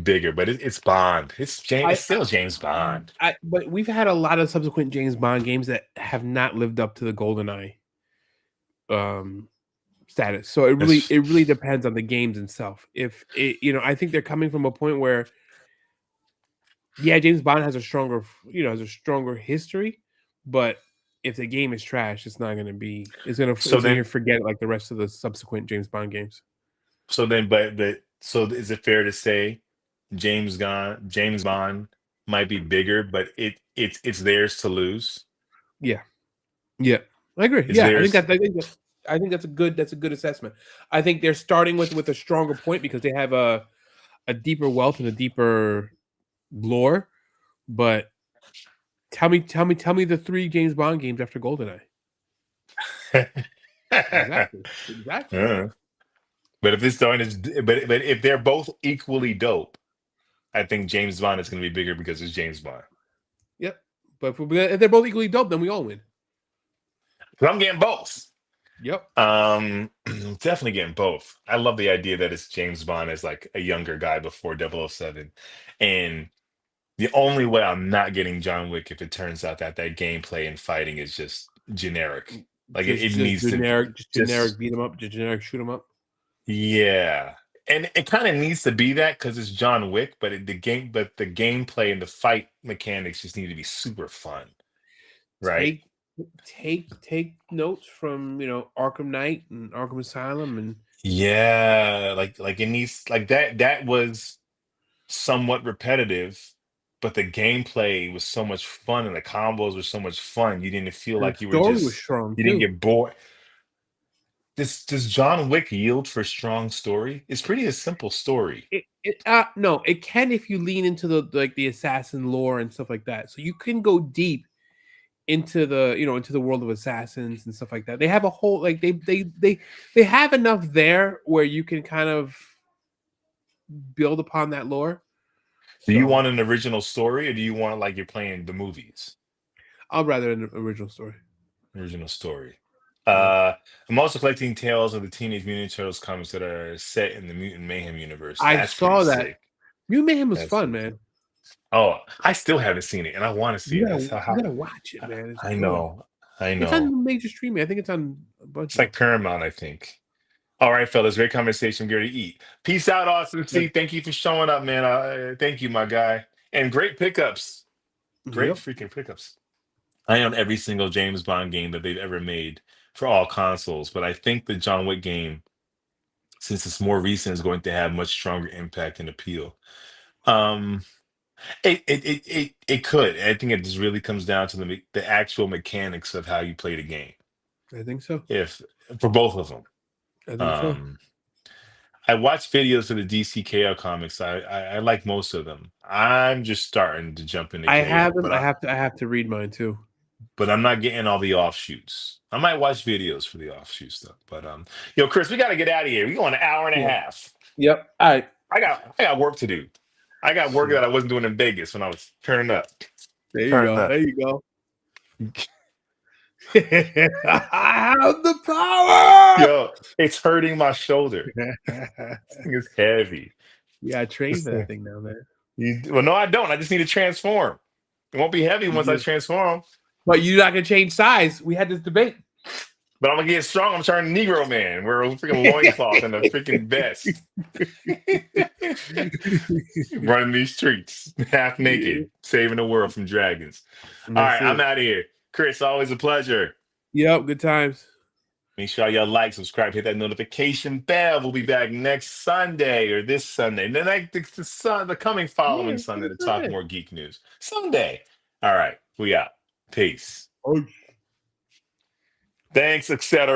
bigger. But it's Bond. I, It's still James Bond. but we've had a lot of subsequent James Bond games that have not lived up to the GoldenEye um status. So That's it really depends on the games itself. If it, I think they're coming from a point where yeah, James Bond has a stronger, has a stronger history, but if the game is trash, it's not going to be. so You're then gonna forget it like the rest of the subsequent James Bond games. so then but so is it fair to say James Bond might be bigger, but it's theirs to lose. Yeah, yeah, I agree. It's Yeah, theirs. I think that's a good assessment. I think they're starting with a stronger point because they have a deeper wealth and a deeper lore. But tell me the three James Bond games after GoldenEye. Exactly, exactly. Uh, but if but if they're both equally dope, I think James Bond is going to be bigger because it's James Bond. Yep. But if they're both equally dope, then we all win. But I'm getting both. Yep. Definitely getting both. I love the idea that it's James Bond as like a younger guy before 007. And the only way I'm not getting John Wick if it turns out that that gameplay and fighting is just generic. Like it needs to Just generic just beat 'em up, just generic shoot 'em up. yeah. And it kind of needs to be that because it's John Wick, but the gameplay and the fight mechanics just need to be super fun, right? Take take notes from Arkham Knight and Arkham Asylum and Yeah, like it needs like that was somewhat repetitive, but the gameplay was so much fun and the combos were so much fun. You didn't feel the like you were story was just strong you didn't too. get bored. This does John Wick yield for strong story? It's pretty a simple story. No, it can if you lean into the assassin lore and stuff like that. So you can go deep into the world of assassins and stuff like that. They have a whole like they have enough there where you can kind of build upon that lore. Do you So want an original story or do you want like you're playing the movies? I'll rather an original story. Original story. Yeah, I'm also collecting tales of the Teenage Mutant Turtles comics that are set in the Mutant Mayhem universe. I That's pretty saw that. sick. New Mayhem was That's fun, man. oh, I still haven't seen it and I want to see it. That's You how gotta watch it, man. It's I good. know. I It's know. on major streaming. I think it's on a bunch It's of like them. Paramount, I think. All right, fellas. Great conversation. Get ready to eat. Peace out, Austin But, C. Thank you for showing up, man. Thank you, my guy. And great pickups. Great yep. freaking pickups. I own every single James Bond game that they've ever made for all consoles, but I think the John Wick game, since it's more recent, is going to have much stronger impact and appeal. Um, it could. I think it just really comes down to the actual mechanics of how you play the game. I think so. If for both of them. I think so. Um, I watch videos of the DC KO comics. I like most of them. I'm just starting to jump into I have KO, them. I have to read mine too. but I'm not getting all the offshoots. I might watch videos for the offshoot stuff. But yo, Chris, we gotta get out of here. We going an hour and a Yeah. half. Yep. All right. I got work to do. I got work that I wasn't doing in Vegas when I was turning up. There you Turning go. up. There you go. I have the power. Yo, it's hurting my shoulder. It's heavy. Yeah, I trained for that thing now, man. Well, no, I don't. I just need to transform. It won't be heavy You once I do. transform. But you're not gonna change size. We had this debate. But I'm gonna get strong. I'm turning Negro man. We're a freaking loincloth and a freaking vest. Running these streets, half naked, saving the world from dragons. All That's right, I'm it. out of here. Chris, always a pleasure. Yep, good times. Make sure y'all like, subscribe, hit that notification bell. We'll be back next Sunday or this Sunday. Then the coming following Yeah, Sunday to it's talk okay. more geek news. Sunday. All right, we out. Peace. Oh. Thanks, etc.